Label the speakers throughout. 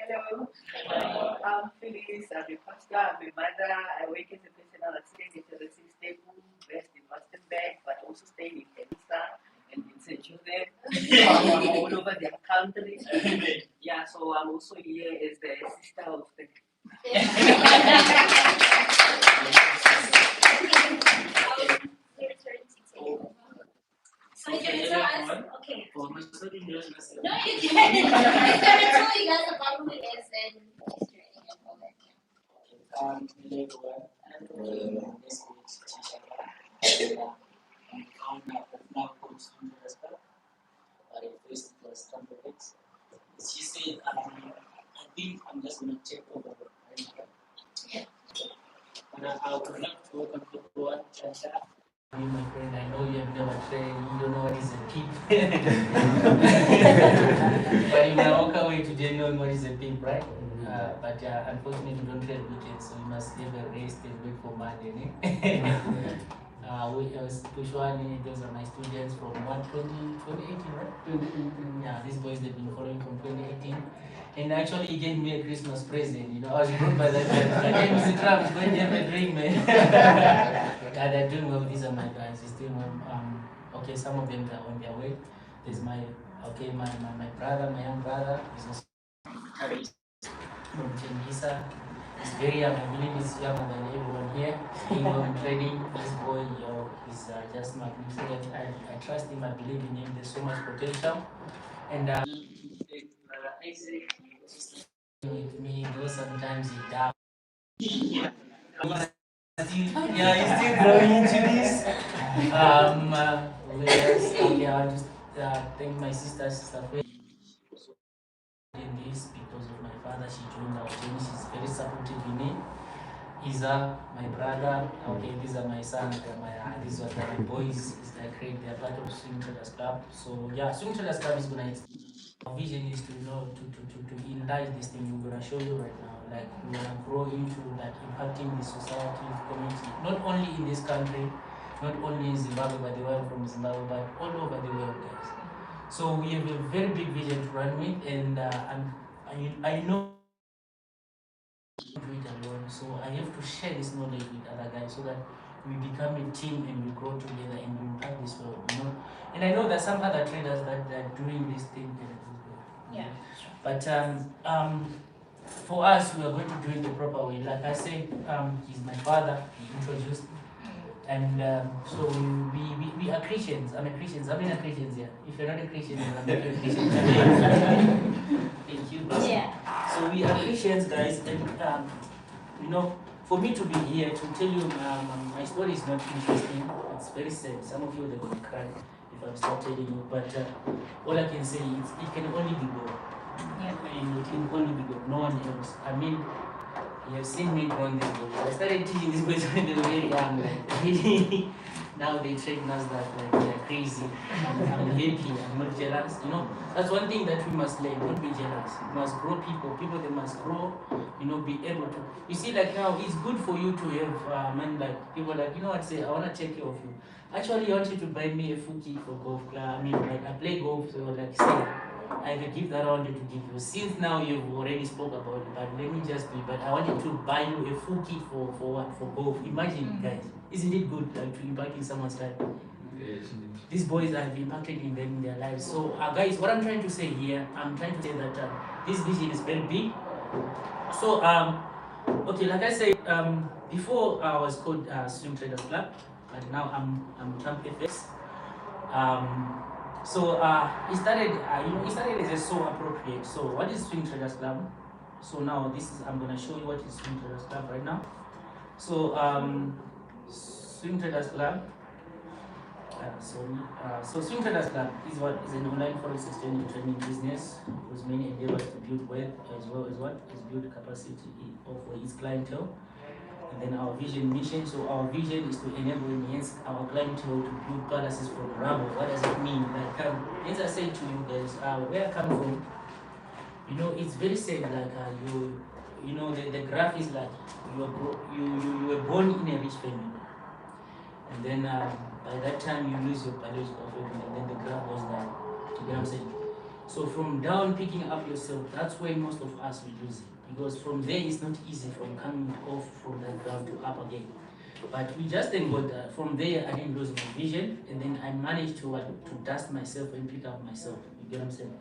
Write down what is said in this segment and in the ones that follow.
Speaker 1: Hello. I'm Phyllis. I'm a pastor. I'm a mother. I work as a personal assistant at the system based in Rustenburg, but also staying in Kenisa and in St. Joseph, all over the country. Yeah, so I'm also here as the sister of the.
Speaker 2: So can you tell us? Okay. No, you can. I'm going to tell you guys about who he is and his journey and all that.
Speaker 3: Hello everyone. This is Tisha. I'm founder of now called Untitled but at first it was Untitled. She said, I think I'm just going to take over right now.
Speaker 2: Yeah.
Speaker 3: I would love to welcome everyone. You, my friend, I know you have never trained, you don't know what is a pimp. But you are welcome today knowing what is a pimp, right? But unfortunately, we don't trade weekends, so you must give a rest and wait for Monday. Pushwani, those are my students from 2018, right? 2018. Yeah, these boys they've been following from 2018. And actually, he gave me a Christmas present. You know, I was brought by that guy. My name is Trump. Go and get my drink, man. Yeah, they're doing well. These are my guys. He's doing well. Okay, some of them are on their way. There's my brother, my young brother. He's also from Chengisa. He's very young. I believe he's younger than everyone here. Being on training, this boy, he's just magnificent. I trust him. I believe in him. There's so much potential. And brother Isaac, with me, though sometimes he doubts. Yeah, he's still growing into this. Okay, I'll just thank my sister Faye in this because of my father. She joined our team. She's very supportive in it. Isa, my brother. Okay, these are my sons. These are my boys. They're part of Swing Traders Club. So yeah, Swing Traders Club is gonna. Our vision is to enlarge this thing we're gonna show you right now. Like we're gonna grow into like impacting the society, the community, not only in this country, not only in Zimbabwe, but the world from Zimbabwe, but all over the world, guys. So we have a very big vision to run with, and I know do it alone. So I have to share this knowledge with other guys so that we become a team and we grow together and we impact this world, you know. And I know that some other traders that are doing this thing.
Speaker 2: Yeah.
Speaker 3: But for us, we are going to do it the proper way. Like I said, he's my father. He introduced me. And so we are Christians. I'm a Christian. I've been a Christian here. If you're not a Christian, then I'm not a Christian. Thank you, Pastor.
Speaker 2: Yeah.
Speaker 3: So we are Christians, guys, and you know, for me to be here to tell you my story is not interesting. It's very sad. Some of you are going to cry if I start telling you. But all I can say is it can only be God.
Speaker 2: Yeah.
Speaker 3: And it can only be God. No one else. I mean, you have seen me growing these boys. I started teaching these boys when they were very young. Like really, now they trade Nasdaq like they're crazy. I'm happy. I'm not jealous. You know, that's one thing that we must learn. Don't be jealous. You must grow people. People they must grow. You know, be able to. You see, like now, it's good for you to have like people like you know what say. I want to take care of you. Actually, I want you to buy me a full kit for golf club. I mean, like I play golf, so like say. I have a gift that I wanted to give you. Since now you've already spoke about it, but let me just be. But I wanted to buy you a full kit for what? For golf. Imagine, guys, isn't it good like to impact in someone's life? Yes. These boys have impacted in them in their lives. So, guys, what I'm trying to say here, I'm trying to say that this vision is very big. So, okay, like I said, before I was called Swing Traders Club, but now I'm Untitled. So it started as a so appropriate. So what is Swing Traders Club? So now I'm gonna show you what is Swing Traders Club right now. So Swing Traders Club. So Swing Traders Club is an online forex exchange and trading business whose main endeavor is to build wealth as well as build capacity for its clientele. And then our vision mission. So our vision is to enable and enhance our clientele to build palaces from rubble. What does it mean? Like as I said to you guys, where I come from, you know, it's very sad. Like you know, the graph is like you were born in a rich family, and then by that time you lose your biological family, and then the graph goes down. You know what I'm saying? So from down picking up yourself, that's where most of us will lose it. Because from there it's not easy from coming off from that ground to up again. But we just then got from there I didn't lose my vision, and then I managed to dust myself and pick up myself. You get what I'm saying?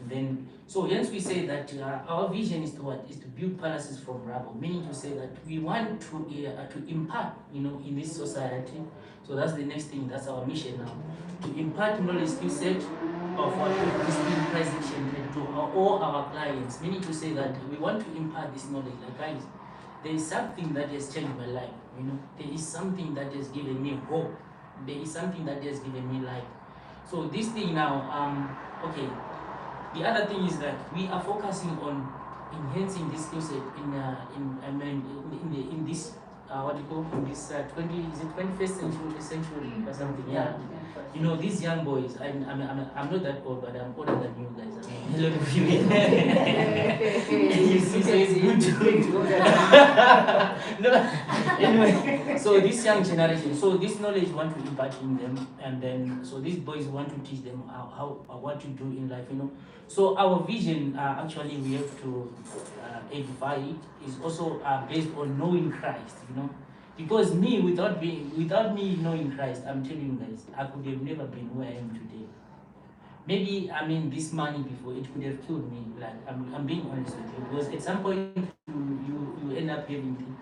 Speaker 3: And then so hence we say that our vision is to what? Is to build palaces from rubble, meaning to say that we want to impart, in this society. So that's the next thing. That's our mission now, to impart knowledge, skill set of what digitalization to all our clients. Meaning to say that we want to impart this knowledge. Like guys, there is something that has changed my life. There is something that has given me hope. There is something that has given me life. So this thing now, okay. The other thing is that we are focusing on enhancing this skill set in this what do you call in this 21st century or something. Yeah. These young boys. I'm not that old, but I'm older than you guys. A lot of you. You see, so it's good to no. Anyway, so this young generation, so this knowledge we want to impart in them, and then so these boys want to teach them how what to do in life. So our vision, actually, we have to edify it, is also based on knowing Christ. Because without me knowing Christ, I'm telling you guys, I could have never been where I am today. Maybe this money before, it could have killed me. Like I'm being honest with you, because at some point you end up having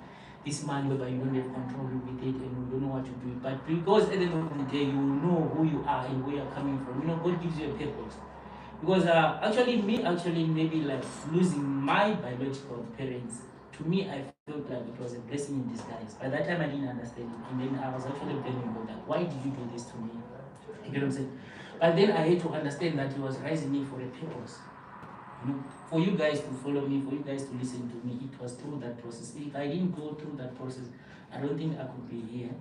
Speaker 3: this money whereby you don't have control with it and you don't know what to do. But because at the end of the day you know who you are and where you're coming from, God gives you a purpose. Because actually maybe like losing my biological parents, to me I felt like it was a blessing in disguise. By that time I didn't understand it, and then I was actually blaming God, like, why did you do this to me? You get what I'm saying? But then I had to understand that He was raising me for a purpose. For you guys to follow me, for you guys to listen to me, it was through that process. If I didn't go through that process, I don't think I could be here.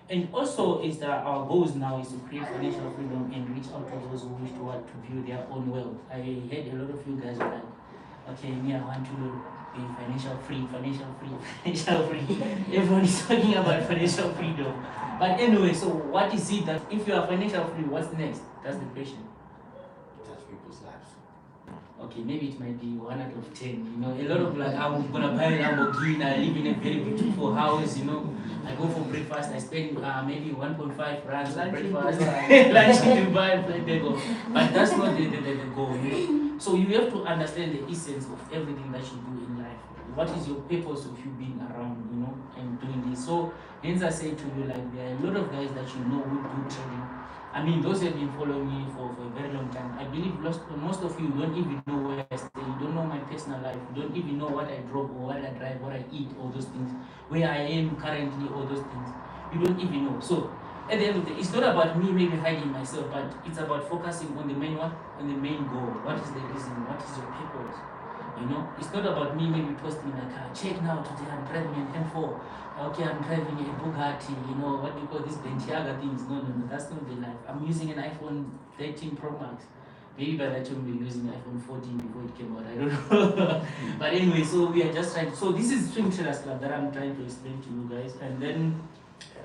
Speaker 3: And also, is that our goals now is to create financial freedom and reach out to those who wish to view their own wealth. I heard a lot of you guys were like, okay, me, I want to be financial free. Everyone is talking about financial freedom. But anyway, so what is it that if you are financial free, what's next? That's the question.
Speaker 4: Touch people's lives.
Speaker 3: Okay, maybe it might be 1 out of 10. A lot of like, I'm gonna buy a Lamborghini, I live in a very beautiful house. I go for breakfast, I spend maybe 1.5 rands for breakfast, lunch in Dubai, but that's not the goal. So you have to understand the essence of everything that you do in life. What is your purpose of you being around, and doing this? So hence I say to you, like, there are a lot of guys that who do trading. Those who have been following me for a very long time, I believe most of you don't even know where I stay, you don't know my personal life, you don't even know what I drop or what I drive, what I eat, all those things, where I am currently, all those things. You don't even know. So at the end of the day, it's not about me maybe hiding myself, but it's about focusing on the main one, on the main goal. What is the reason? What is your purpose? It's not about me maybe posting like, check now, today I'm driving an M4. Okay, I'm driving a Bugatti, what do you call this Balenciaga things? No, that's not the life. I'm using an iPhone 13 Pro Max. Maybe by that time we'll be using iPhone 14 before it came out, I don't know. But anyway, so we are just trying, so this is Swing Traders Club that I'm trying to explain to you guys. And then,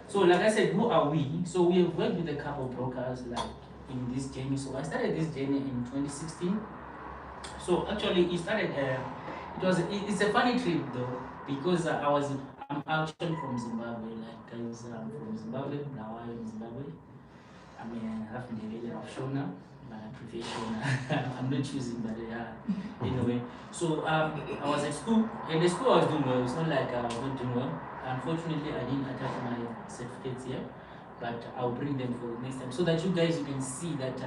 Speaker 3: so like I said, who are we? So we have worked with a couple of brokers like in this journey. So I started this journey in 2016. So actually it started, it's a funny trip though, because I'm actually from Zimbabwe, like guys, I'm from Zimbabwe, now I'm in Zimbabwe. I'm a half Ndebele offshore, professional. I'm not choosing, but anyway. So I was at school, and the school I was doing well. It's not like I was not doing well. Unfortunately, I didn't attach my certificates here, but I'll bring them for the next time so that you guys can see that,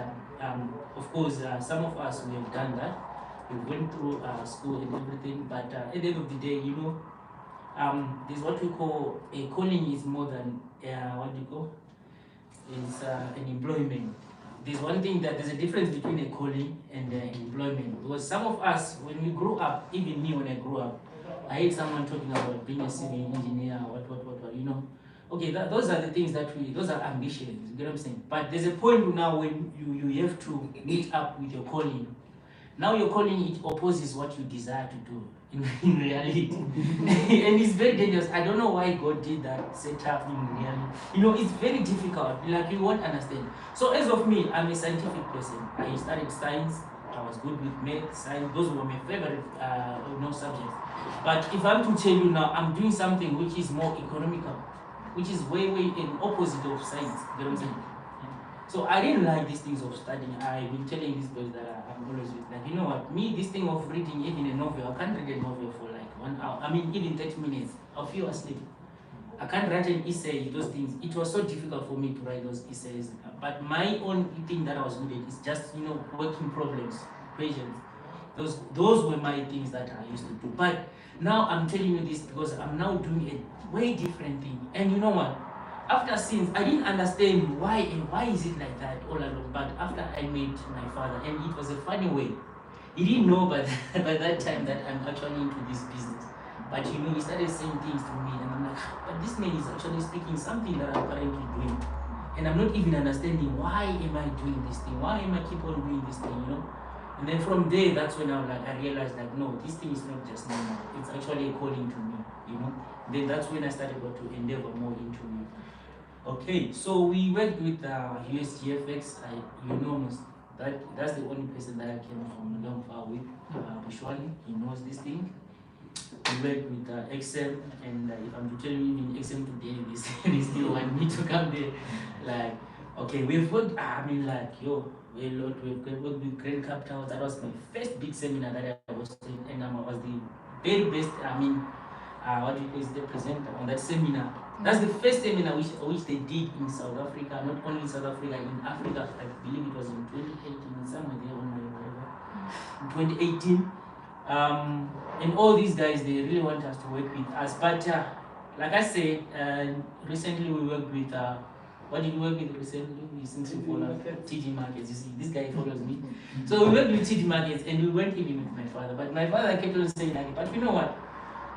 Speaker 3: of course, some of us, we have done that. We went through school and everything, but at the end of the day, there's what we call a calling is more than what do you call? It's an employment. There's one thing that there's a difference between a calling and employment. Because some of us, when we grew up, even me when I grew up, I heard someone talking about being a civil engineer, what, Okay, those are the things those are ambitions, you get what I'm saying? But there's a point now when you have to meet up with your calling. Now your calling, it opposes what you desire to do in reality. And it's very dangerous. I don't know why God did that setup in reality. It's very difficult. Like, you won't understand. So as of me, I'm a scientific person. I studied science, I was good with math, science. Those were my favorite subjects. But if I'm to tell you now, I'm doing something which is more economical, which is way in opposite of science. You know what I'm saying? So I didn't like these things of studying. I've been telling these boys that I'm always with, like, you know what, me, this thing of reading even a novel, I can't read a novel for like 1 hour. I mean, even 30 minutes, I'll feel asleep. I can't write an essay, those things. It was so difficult for me to write those essays. But my own thing that I was good at is just, working problems, equations. Those were my things that I used to do. But now I'm telling you this because I'm now doing a way different thing. And you know what? After since I didn't understand why is it like that all along. But after I met my father, and it was a funny way. He didn't know by that time that I'm actually into this business. But he started saying things to me, and I'm like, but this man is actually speaking something that I'm currently doing. And I'm not even understanding why am I doing this thing? Why am I keep on doing this thing, And then from there, that's when I realized that no, this thing is not just normal. It's actually a calling to me, Then that's when I started to endeavor more into it. Okay, so we worked with USGFX. That's the only person that I came from long far with. Bushwani, he knows this thing. We work with XM, and if I'm to tell you, even XM today, they still want me to come there. Like, okay, we've worked, we've worked with Grand Capital. That was my first big seminar that I was doing, and I was the very best, the presenter on that seminar. That's the first seminar which they did in South Africa, not only in South Africa, in Africa. I believe it was in 2018, somewhere there on my whatever. In 2018. And all these guys, they really want us to work with us. But like I said, recently we worked with, what did we work with recently? Since we follow TG Markets, you see, this guy follows me. So we worked with TG Markets, and we went even with my father. But my father kept on saying, like, but you know what?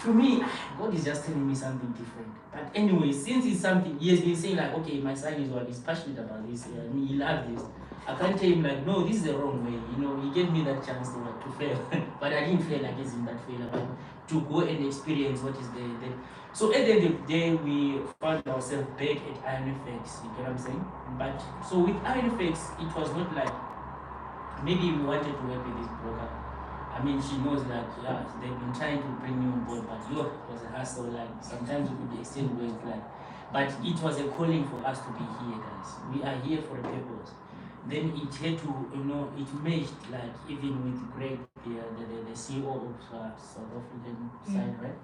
Speaker 3: To me, God is just telling me something different. But anyway, since it's something, he has been saying, like, okay, my son is passionate about this, he loves this. I can't tell him, like, no, this is the wrong way. He gave me that chance to fail. But I didn't fail against him that failure, but to go and experience what is there. So at the end of the day, we found ourselves back at Ironfx, you get what I'm saying? But so with Ironfx, it was not like maybe we wanted to work with this broker. I mean, she knows that, yeah, they've been trying to bring me on board, but it was a hassle. Like, sometimes we could extend words, like, but it was a calling for us to be here, guys. We are here for a purpose. Then it had to, it merged, like, even with Greg, the CEO of South African side, right?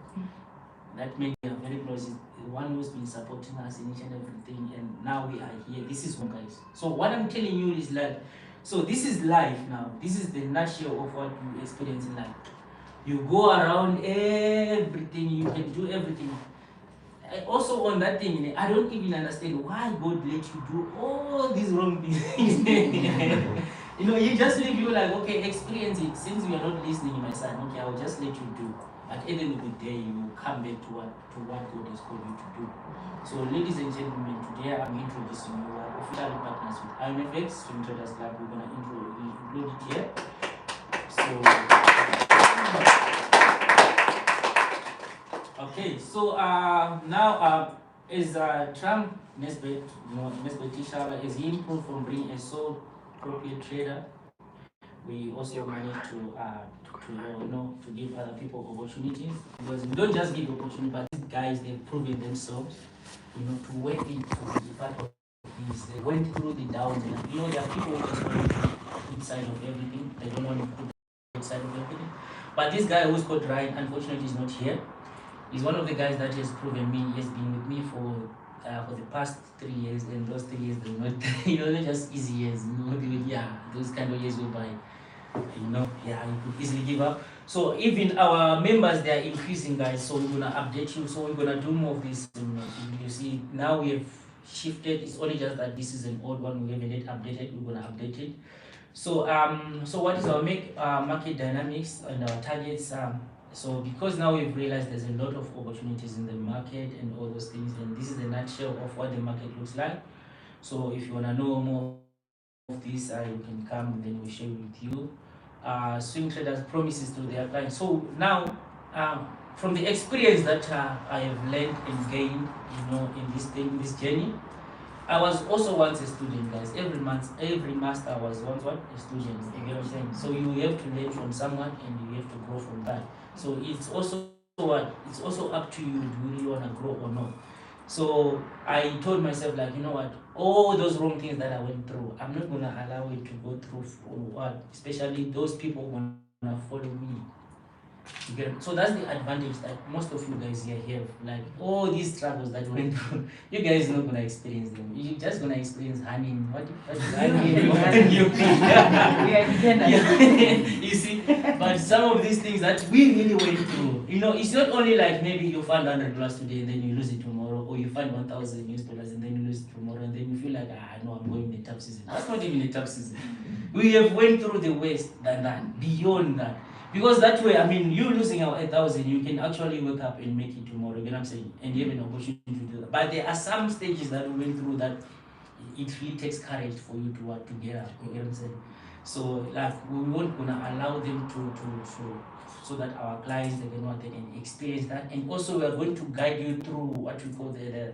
Speaker 3: That made me very close. The one who's been supporting us in each and everything, and now we are here. This is one, guys. So what I'm telling you is like, so this is life now. This is the nutshell of what you experience in life. You go around everything, you can do everything. Also on that thing, I don't even understand why God let you do all these wrong things. You just leave you like, okay, experience it. Since you are not listening, my son, okay, I will just let you do. But at the end of the day, you will come back to what God has called you to do. So, ladies and gentlemen, today I'm introducing you our official partners with Ironfx, Swing Traders Club. We're going to include it here. So, okay, so now is Trump Nesbitt, Nesbitt Tishala, is he improved from being a sole proprietor trader? We also managed to give other people opportunities, because we don't just give opportunity, but these guys, they've proven themselves, to work into the part of this. They went through the downs, and there are people who just want to be inside of everything. They don't want to put inside of everything. But this guy who's called Ryan, unfortunately, is not here. He's one of the guys that has proven me. He has been with me for the past 3 years, and those 3 years, they're not, they're just easy years. Those kind of years whereby, you could easily give up. So even our members, they are increasing, guys. So we're gonna update you. So we're gonna do more of this. You see, now we have shifted. It's only just that this is an old one. We haven't yet updated. We're gonna update it. So what is our market dynamics and our targets? So because now we've realized there's a lot of opportunities in the market and all those things, and this is a nutshell of what the market looks like. So if you wanna know more of this, you can come and then we'll share with you. Swing traders promises to their clients. So now, from the experience that I have learned and gained, in this journey, I was also once a student, guys. Every master was once what? A student. You get what I'm saying? So you have to learn from someone and you have to grow from that. So it's also what? It's also up to you. Do you really want to grow or not? So I told myself, like, you know what? All those wrong things that I went through, I'm not gonna allow it to go through for what? Especially those people gonna follow me. You get it? So that's the advantage that most of you guys here have. Like all these struggles that you went through, you guys not gonna experience them. You're just gonna experience honey. What is honey? You see? But some of these things that we really went through, you know, it's not only like maybe you find $100 today and then you lose it tomorrow, or you find $1,000 and then you lose it tomorrow, and then you feel like, no, I'm going in a tough season. That's not even a tough season. We have went through the worst than that, beyond that. Because that way, I mean, you losing our 8,000, you can actually wake up and make it tomorrow, you know what I'm saying? And you have an opportunity to do that. But there are some stages that we went through that it really takes courage for you to get up, you know what I'm saying? So, like, we weren't gonna allow them so that our clients, they can experience that. And also, we are going to guide you through what we call the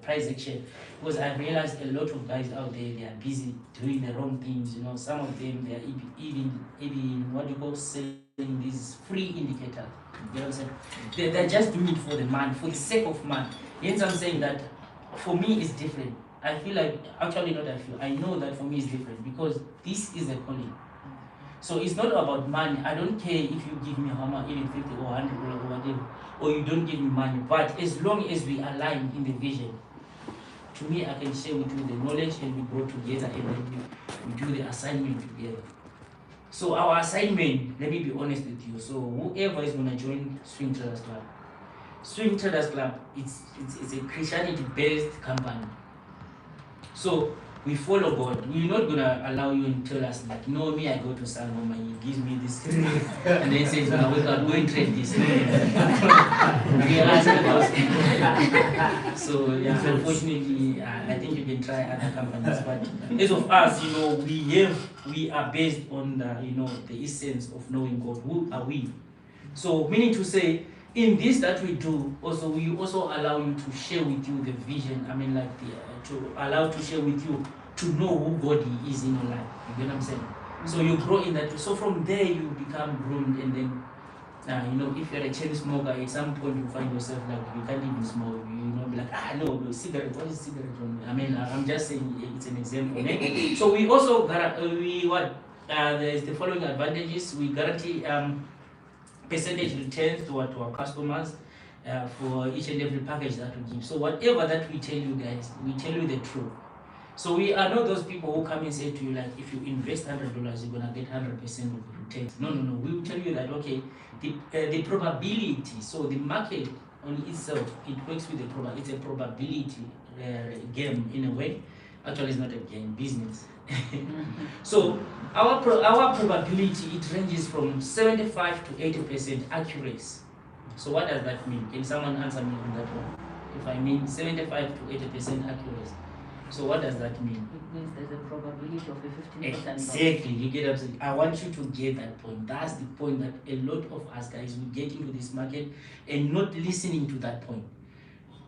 Speaker 3: price action. Because I realized a lot of guys out there, they are busy doing the wrong things, you know. Some of them, they are even what you call selling these free indicators. You know what I'm saying? They're just doing it for the money, for the sake of money. Hence, I'm saying that for me, it's different. I feel like, actually not I feel, I know that for me it's different because this is a calling. So it's not about money. I don't care if you give me how much, even 50 or 100 or whatever, or you don't give me money. But as long as we align in the vision, to me, I can share with you the knowledge and we grow together and then we do the assignment together. So our assignment, let me be honest with you. So whoever is going to join Swing Traders Club, Swing Traders Club, it's a Christianity-based company. So we follow God. We're not gonna allow you and tell us like, no, me, I go to Sangoma, he gives me this and then says, no, we can go and trade this. We are asking about so yeah, unfortunately, I think you can try other companies, but as of us, you know, we are based on the, you know, the essence of knowing God. Who are we? So meaning to say, in this that we do, also we also allow you to share with you the vision. I mean, like to allow to share with you to know who God is in your life. You get what I'm saying? So you grow in that. So from there you become groomed, and then you know, if you're a chain smoker, at some point you find yourself like you can't even smoke. You know, be like, no, cigarette. What is cigarette? I mean, I'm just saying it's an example. So we also there's the following advantages. We guarantee percentage returns to our customers for each and every package that we give. So whatever that we tell you guys, we tell you the truth. So we are not those people who come and say to you like, if you invest $100, you're gonna get 100% of returns. No. We will tell you that okay, the probability. So the market on itself, it works with it's a probability game in a way. Actually, it's not a game, business. So our probability, it ranges from 75 to 80% accuracy. So what does that mean? Can someone answer me on that one? If I mean 75 to 80% accuracy, so what does that mean?
Speaker 1: It means there's a probability of a 15%.
Speaker 3: Exactly, you get absolutely. I want you to get that point. That's the point that a lot of us guys will get into this market and not listening to that point.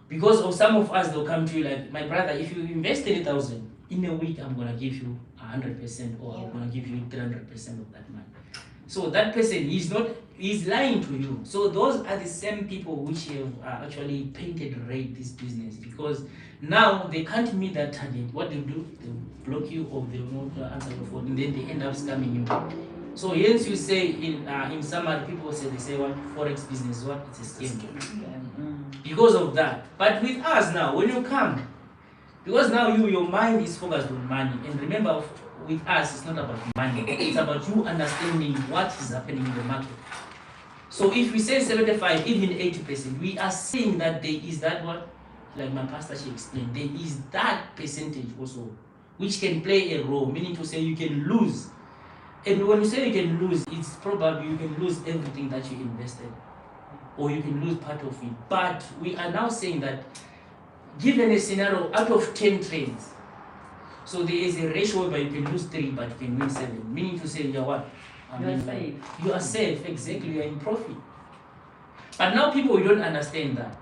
Speaker 3: Because of some of us, they'll come to you like, my brother, if you invest 30,000 in a week, I'm gonna give you 100%, or I'm gonna give you 300% of that money. So that person, he's lying to you. So those are the same people which have actually painted red this business, because now they can't meet that target. What they do, they block you, or they won't answer your phone, and then they end up scamming you. So hence you say in summary, people say what forex business, what it's a scam. Because of that. But with us now, when you come, because now your mind is focused on money, and remember, with us, it's not about money. It's about you understanding what is happening in the market. So if we say 75, even 80%, we are saying that there is that what, like my pastor, she explained, there is that percentage also, which can play a role, meaning to say you can lose. And when you say you can lose, it's probably you can lose everything that you invested, or you can lose part of it. But we are now saying that, given a scenario, out of 10 trades, so there is a ratio where you can lose 3 but you can win 7, meaning to say you're what?
Speaker 1: Safe.
Speaker 3: You are safe, exactly, you are in profit. But now people don't understand that.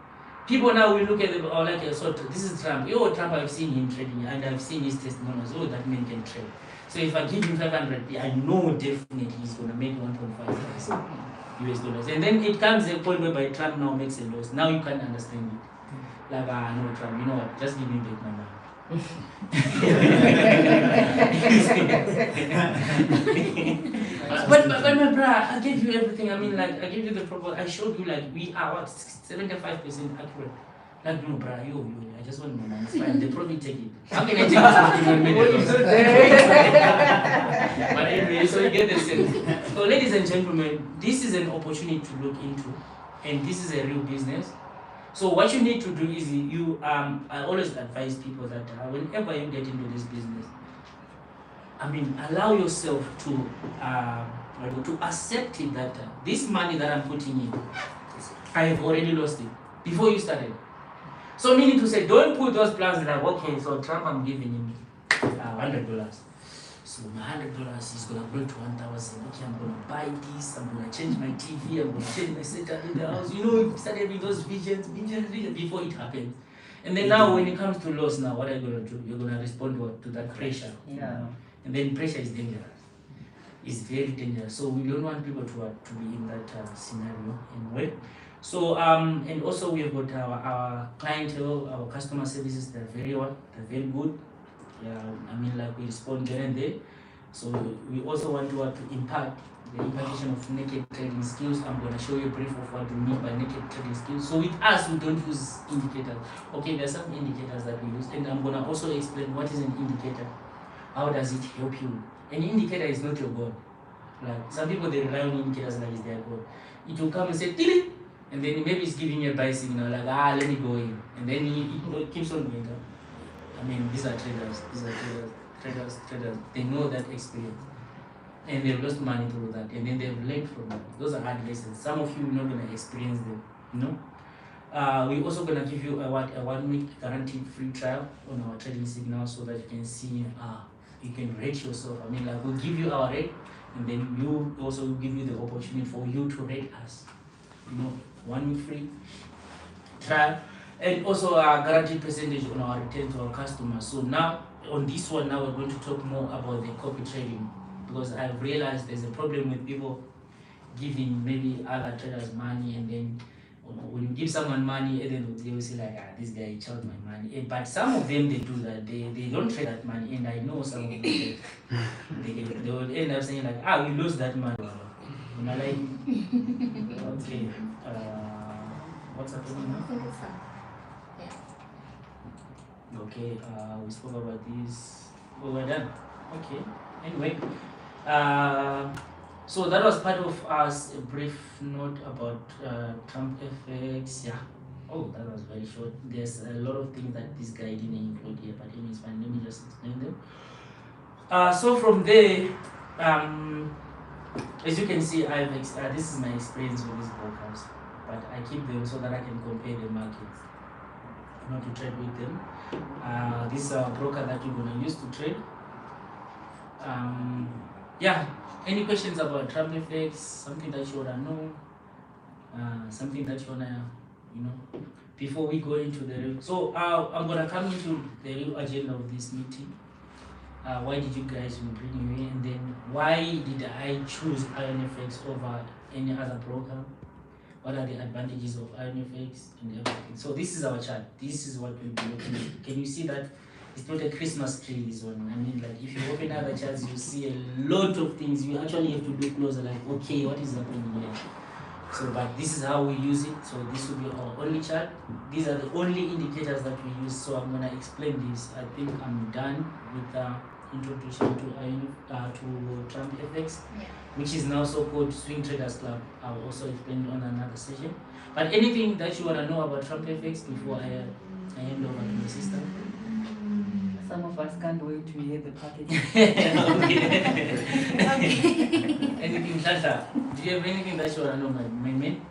Speaker 3: People now will look at them like, so this is Trump. Oh, Trump, I've seen him trading and I've seen his testimonials. Oh, that man can trade. So if I give him 500, I know definitely he's going to make 1.5 US dollars. And then it comes a point whereby Trump now makes a loss. Now you can't understand it. Like, no, Trump, you know what? Just give me back my money. but my brother, I gave you everything. I mean, like, I gave you the proper. I showed you, like, we are what 75% accurate. Like, no, bro, I just want my money. It's fine. They probably take it. How can I take it? But anyway, so you get the sense. So, ladies and gentlemen, this is an opportunity to look into, and this is a real business. So what you need to do is I always advise people that whenever you get into this business, I mean, allow yourself to accept it that this money that I'm putting in, I have already lost it before you started. So meaning to say, don't put those plans like, okay, so Trump, I'm giving him $100. So my $100 is gonna go to 1,000. Okay, I'm gonna buy this. I'm gonna change my TV. I'm gonna change my setup in the house. You know, started with those visions before it happens. And then now, when it comes to loss, now what are you gonna do? You're gonna respond to that pressure.
Speaker 1: Yeah.
Speaker 3: And then pressure is dangerous. It's very dangerous. So we don't want people to be in that scenario anyway. So and also we have got our clientele, our customer services. They're very good. Yeah, I mean, like, we respond there and there. So we also want to impart the impartation of naked trading skills. I'm going to show you a brief of what we mean by naked trading skills. So with us, we don't use indicators. Okay, there are some indicators that we use, and I'm going to also explain what is an indicator. How does it help you? An indicator is not your God. Like, some people, they rely on indicators like it's their God. It will come and say, "Tilly," and then maybe it's giving you a buy signal, like, let me go in. And then it keeps on going down. I mean, these are traders. They know that experience. And they've lost money through that. And then they've learned from that. Those are hard lessons. Some of you are not going to experience them. You know? We're also going to give you a 1 week guaranteed free trial on our trading signal so that you can see, you can rate yourself. I mean, like, we'll give you our rate, and then you also will give you the opportunity for you to rate us. You know, 1 week free trial. And also a guaranteed percentage on our return to our customers. So now, on this one, now we're going to talk more about the copy trading, because I've realized there's a problem with people giving maybe other traders money, and then when you give someone money, and then they will say like, this guy charged my money. But some of them, they do that. They don't trade that money, and I know some of them, they will end up saying like, we lose that money. And I like, okay, what's happening now? Okay, we spoke about this. Well, we're done. Okay. Anyway, so that was part of us, a brief note about Trumpfx. Yeah. Oh, that was very short. There's a lot of things that this guy didn't include here, but anyways, fine. Let me just explain them. So from there, as you can see, this is my experience with these brokers, but I keep them so that I can compare the markets, not to trade with them. This is a broker that you're going to use to trade. Yeah, any questions about Trumpfx? Something that you want to know? Something that you want to, before we go into the real. So I'm going to come into the real agenda of this meeting. Why did you guys bring me in? And then why did I choose Ironfx over any other broker? What are the advantages of Ironfx and everything? So this is our chart. This is what we'll be looking at. Can you see that? It's not a Christmas tree, this one. I mean, like, if you open other charts, you see a lot of things. You actually have to look closer, like, okay, what is happening here? So, but this is how we use it. So this will be our only chart. These are the only indicators that we use. So I'm gonna explain this. I think I'm done with the introduction to Trumpfx, which is now so called Swing Traders Club. I'll also explain on another session. But anything that you wanna know about Trumpfx before I hand over to the sister?
Speaker 1: Some of us can't wait to hear the package.
Speaker 3: Anything, Tasha? Do you have anything that you want to know, my man?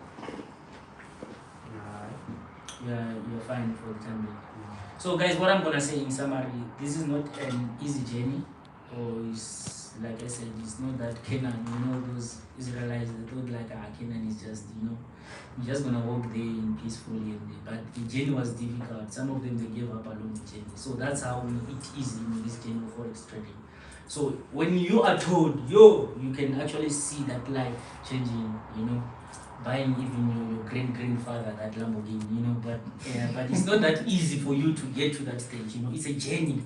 Speaker 3: You're fine for the time being. So, guys, what I'm going to say in summary, this is not an easy journey, or it's because, like I said, it's not that Canaan, those Israelites, they thought like, Canaan is just, you're just gonna walk there in peacefully, but the journey was difficult. Some of them, they gave up along the journey. So that's how it is in this journey of forex trading. So when you are told, you can actually see that life changing, buying even your great-grandfather that Lamborghini, but it's not that easy for you to get to that stage, it's a journey.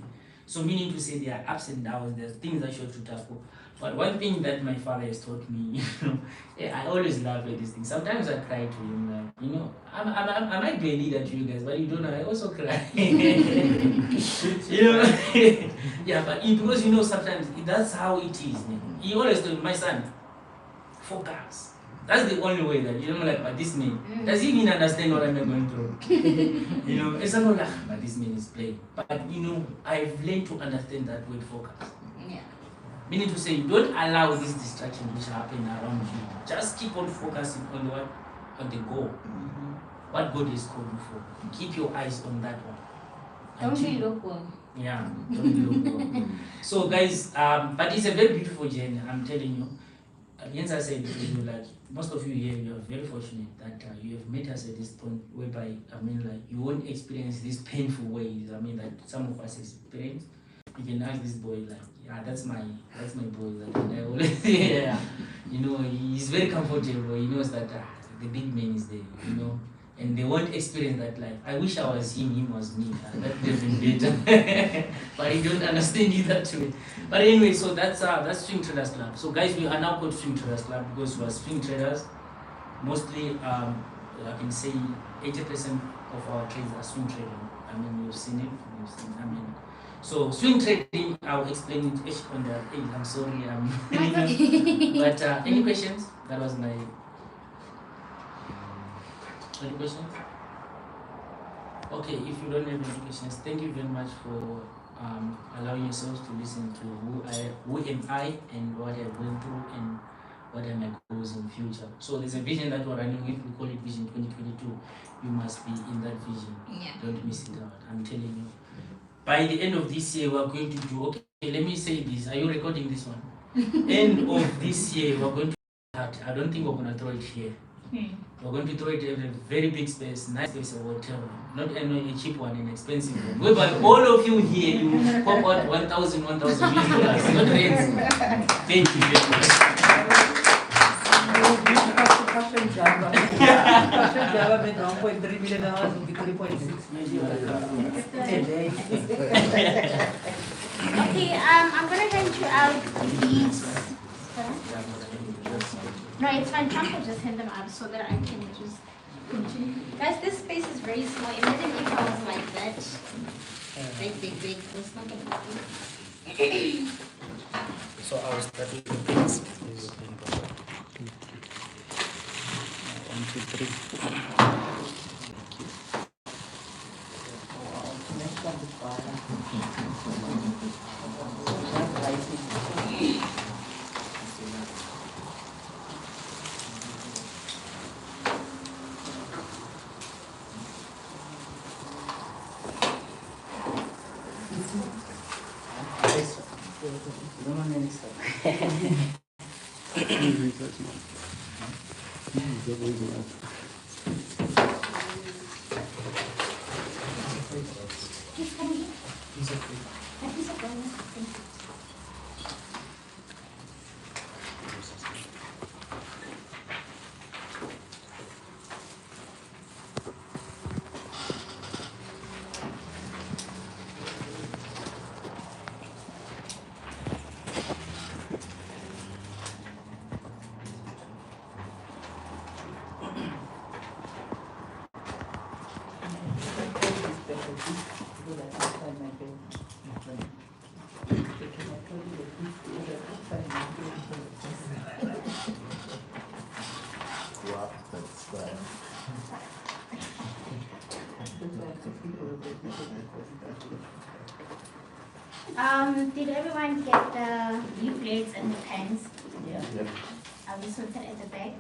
Speaker 3: So meaning to say there are ups and downs, there's things that you have to tackle. But one thing that my father has taught me, I always laugh at these things. Sometimes I cry to him, like, I might be a leader to you guys, but you don't know, I also cry. Yeah, but because, sometimes that's how it is. He always told me, my son, focus. That's the only way that, but this man, does he even understand what I'm going through? It's not like, but this man is playing. But, I've learned to understand that word focus.
Speaker 2: Yeah.
Speaker 3: Meaning to say, don't allow these distractions which happen around you. Just keep on focusing on on the goal. What God has called you for. Keep your eyes on that one.
Speaker 2: Don't be lukewarm.
Speaker 3: Yeah, don't be lukewarm. So guys, but it's a very beautiful journey, I'm telling you. Again, I said to you, like, most of you here, you are very fortunate that you have met us at this point whereby, you won't experience these painful ways, that some of us experience. You can ask this boy, like, yeah, that's my boy, like, and I always, yeah, he's very comfortable, he knows that the big man is there, and they won't experience that life. I wish I was him was me, that would have been better. But I don't understand you that way. But anyway, so that's Swing Traders Club. So guys, we are now called Swing Traders Club because we are swing traders. Mostly, I can say 80% of our trades are swing trading. You've seen it. So swing trading, I'll explain it on the. Hey, I'm sorry. But any questions? That was my. Any questions? Okay, if you don't have any questions, thank you very much for allowing yourselves to listen to who am I and what I'm going through and what are my goals in future. So there's a vision that we're running with, we call it Vision 2022. You must be in that vision.
Speaker 2: Yeah.
Speaker 3: Don't miss it out, I'm telling you. By the end of this year, we're going to do, okay, let me say this. Are you recording this one? End of this year, we're going to I don't think we're going to throw it here. We're going to throw it in a very big space, nice space or whatever. Not a cheap one, an expensive one. Whereby all of you here, you pop out $1,000 US dollars, not rents. Thank you very much.
Speaker 2: Okay, I'm gonna hand you out these. No, it's fine. Trump will just hand them out so that I can just continue. Guys, this space is very small. Imagine if I was like that. Big. It's not gonna be.
Speaker 3: So I will start with the pins. 1, 2, 3.
Speaker 2: Did everyone get the leaflets and the pens?
Speaker 1: Yeah.
Speaker 2: Are we sorted at the back?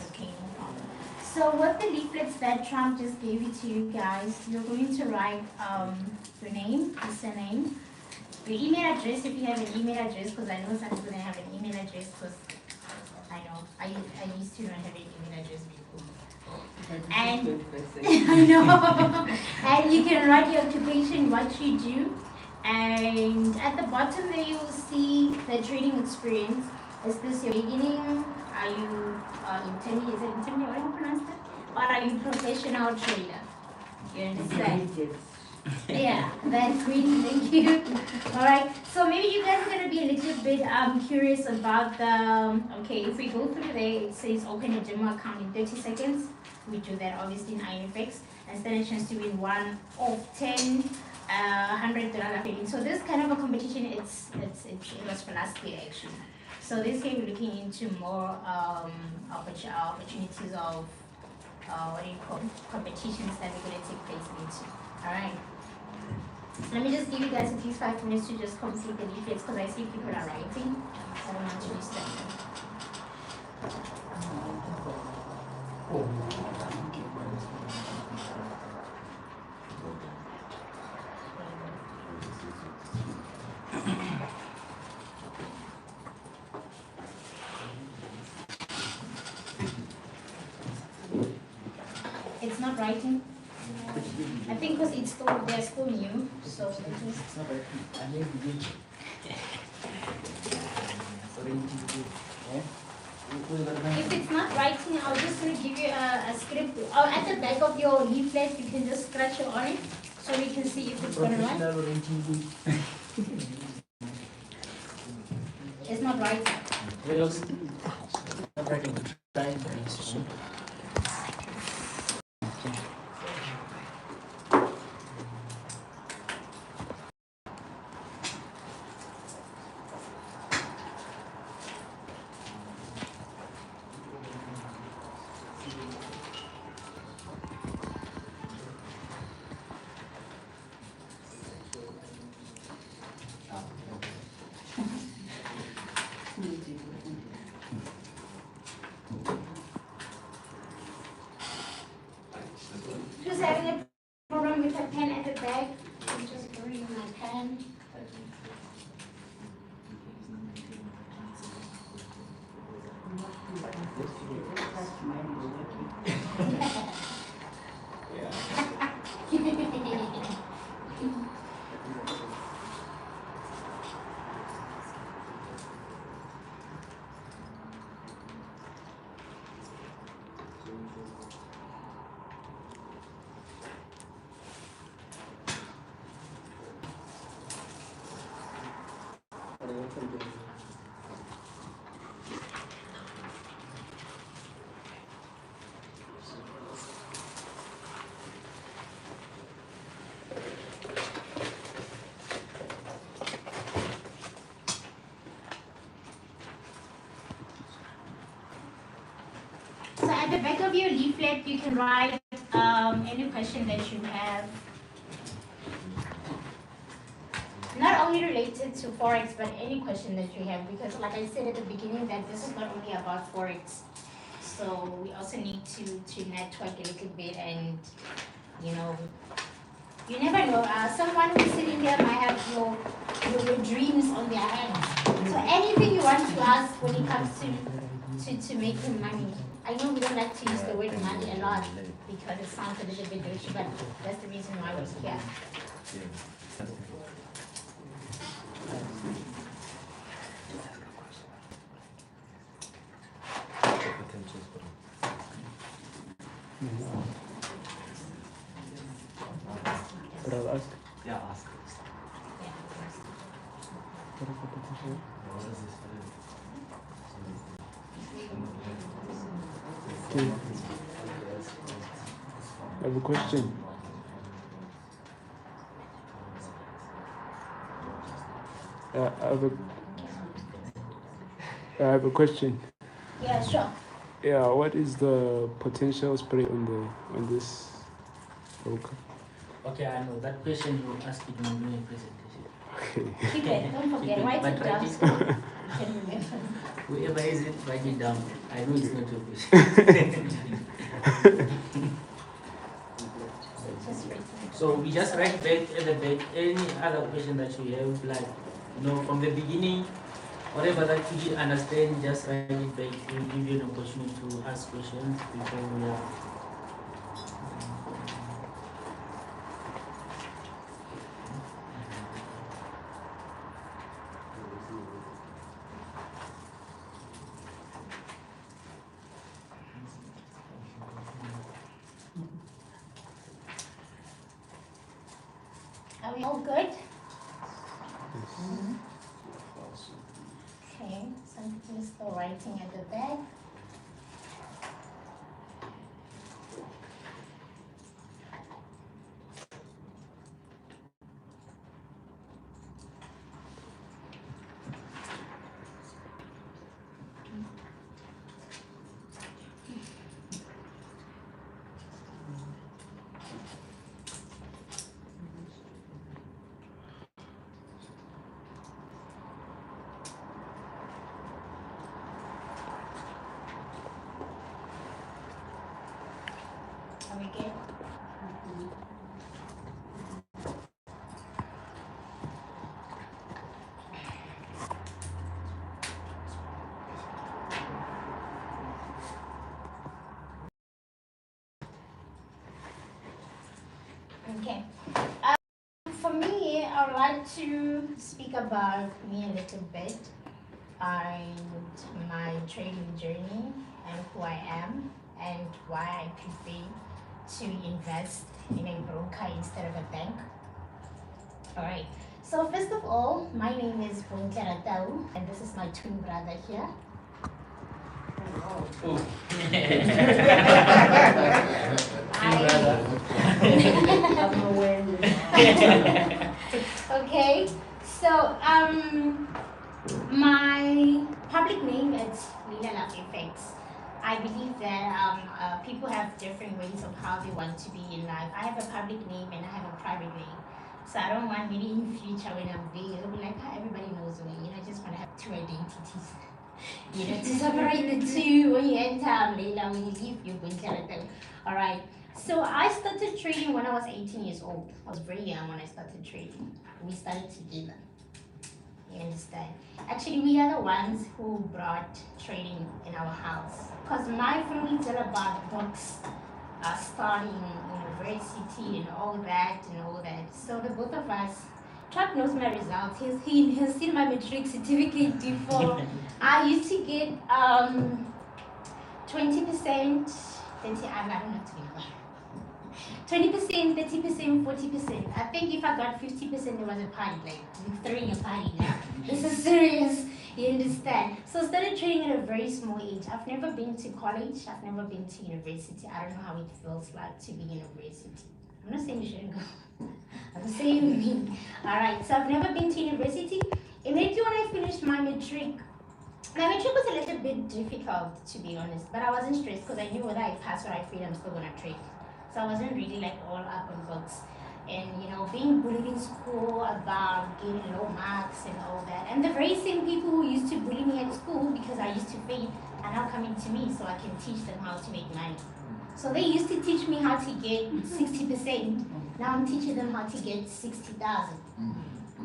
Speaker 2: Okay, no problem. So with the leaflets that Trump just gave it to you guys, you're going to write your name, your surname, Your email address, if you have an email address, because I know some people don't have an email address, because I know I used to not have an email address before. And I know. And you can write your occupation, what you do. And at the bottom there you will see the trading experience. Is this your beginning? Are you intermediate? Is it intermediate? What do you pronounce that? Or are you professional trader? You understand? Yeah, that's green, thank you. Alright, so maybe you guys are going to be a little bit curious about the, okay, if we go through there, it says open a demo account in 30 seconds. We do that obviously in Ironfx, and stand a chance to win one of 10 $100 trading. So this kind of a competition, it was for last year actually. So this year we're looking into more opportunities of what do you call competitions that we're going to take place into. Alright. Let me just give you guys at least 5 minutes to just complete the leaflets because I see people are writing. I don't want to disturb them. It's not writing. I think because they're still new, so they just.
Speaker 3: It's not right. I may begin.
Speaker 2: If it's not writing, I'll just give you a script. Or at the back of your leaflet, you can just scratch it on it so we can see if it's going to run. It's not writing.
Speaker 3: It's not writing. Trying to
Speaker 2: Who's having a problem with a pen at the back? I'm just bring my pen. So at the back of your leaflet, you can write any question that you have. Not only related to Forex, but any question that you have, because like I said at the beginning, that this is not only about Forex. So we also need to network a little bit, and you know, you never know. Someone who's sitting here might have your dreams on their hands. So anything you want to ask when it comes to making money. I know we don't like to use the word money a lot because it sounds a little bit dirty, but that's the reason why we're here.
Speaker 5: Could I ask?
Speaker 4: Yeah, ask.
Speaker 5: What is the potential? Okay. I have a question. I have a question.
Speaker 2: Yeah, sure.
Speaker 5: Yeah, what is the potential spread on this broker?
Speaker 3: Okay, I know that question you asked it when doing presentation.
Speaker 5: Okay.
Speaker 2: Keep it. Don't forget. Write
Speaker 3: But
Speaker 2: it down.
Speaker 3: write
Speaker 2: So
Speaker 3: it.
Speaker 2: you can remember.
Speaker 3: Whoever is it, write it down. I know it's not your question.
Speaker 2: Just write it.
Speaker 3: So we just write back at the back any other question that you have, like from the beginning, whatever that you didn't understand, just write it back. We'll give you an opportunity to ask questions before we are.
Speaker 2: Are we all good? Okay, some people are still writing at the back. Are we good? Okay. For me, I would like to speak about me a little bit and my trading journey and who I am and why I prefer to invest in a broker instead of a bank. All right. So first of all, my name is Bonkera Tau, and this is my twin brother here. Okay, so my public name is Ironfx. I believe that people have different ways of how they want to be in life. I have a public name and I have a private name. So I don't want maybe in the future when I'm big, it'll be like, everybody knows me. I just want to have two identities. To separate the two when you enter Leila, when you leave, you're going to tell them. All right. So I started trading when I was 18 years old. I was very young when I started trading. We started together. You understand? Actually, we are the ones who brought trading in our house. Because my family is all about books, starting university and all that. So the both of us, Trump knows my results. He has seen my matric certificate before. I used to get 20%, 20%, 30%, 40%. I think if I got 50%, there was a party, like throwing a party now. This is serious, you understand? So I started trading at a very small age. I've never been to college, I've never been to university. I don't know how it feels like to be in university. I'm not saying you shouldn't go. I'm saying me. Alright, so I've never been to university. Immediately when I finished my matric was a little bit difficult, to be honest, but I wasn't stressed because I knew whether I pass or I fail, I'm still gonna trade. So I wasn't really like all up on books. And being bullied in school about getting low marks and all that. And the very same people who used to bully me at school because I used to fail are now coming to me so I can teach them how to make money. So they used to teach me how to get 60%. Now I'm teaching them how to get 60,000.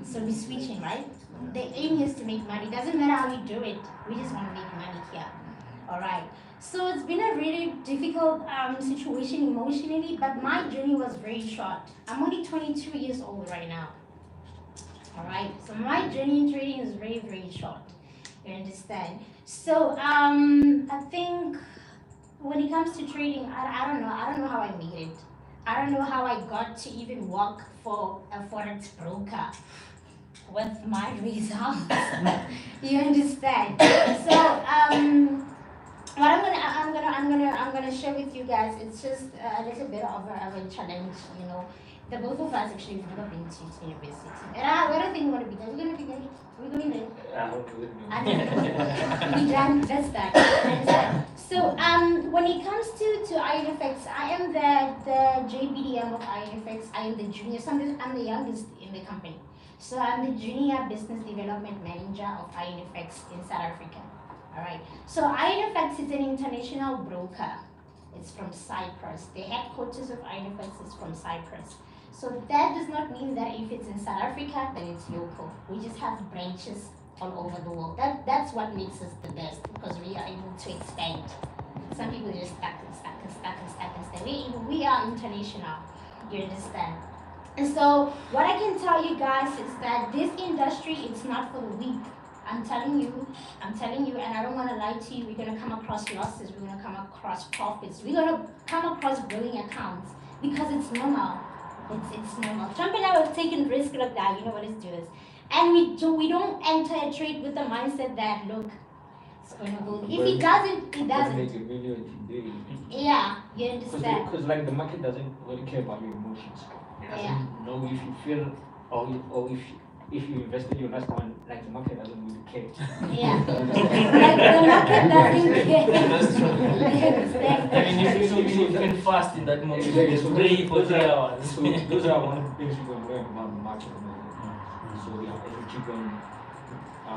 Speaker 2: So we're switching, right? The aim is to make money. Doesn't matter how we do it. We just want to make money here. All right. So it's been a really difficult situation emotionally, but my journey was very short. I'm only 22 years old right now. All right. So my journey in trading is very, very short. You understand? So I think when it comes to trading, I don't know. I don't know how I made it. I don't know how I got to even work for a forex broker with my results. You understand? So what I'm gonna share with you guys. It's just a little bit of a challenge. The both of us actually have never been to university. And what do you think we're gonna be there? We're gonna be there. We're going there. We done. That's that. So when it comes to Ironfx, I am the JBDM of Ironfx. I am the junior. So I'm the youngest in the company. So I'm the Junior Business Development Manager of Ironfx in South Africa. All right. So Ironfx is an international broker. It's from Cyprus. The headquarters of Ironfx is from Cyprus. So that does not mean that if it's in South Africa, then it's local. We just have branches all over the world. That's what makes us the best, because we are able to expand. Some people are just stuck and stuck and stuck and stuck and stuck. We are international, you understand? And so what I can tell you guys is that this industry, it's not for the weak. I'm telling you, and I don't want to lie to you, we're going to come across losses, we're going to come across profits, we're going to come across billing accounts, because it's normal. It's normal. Trump and I have taken risk like that, you know what, let's do this. And we don't enter a trade with the mindset that, look, it's going to go. If it doesn't, it doesn't.
Speaker 6: Make a million today.
Speaker 2: Yeah, you understand.
Speaker 6: Because like the market doesn't really care about your emotions. It doesn't know if you feel or if you invested your last one, like the market doesn't really care.
Speaker 2: Yeah. Like the market doesn't care.
Speaker 3: That's true.
Speaker 2: You understand?
Speaker 3: I mean, if you can fast in that moment, you can pray for 3 hours.
Speaker 6: So those are one of the things we're going to learn about the market. So we have to keep on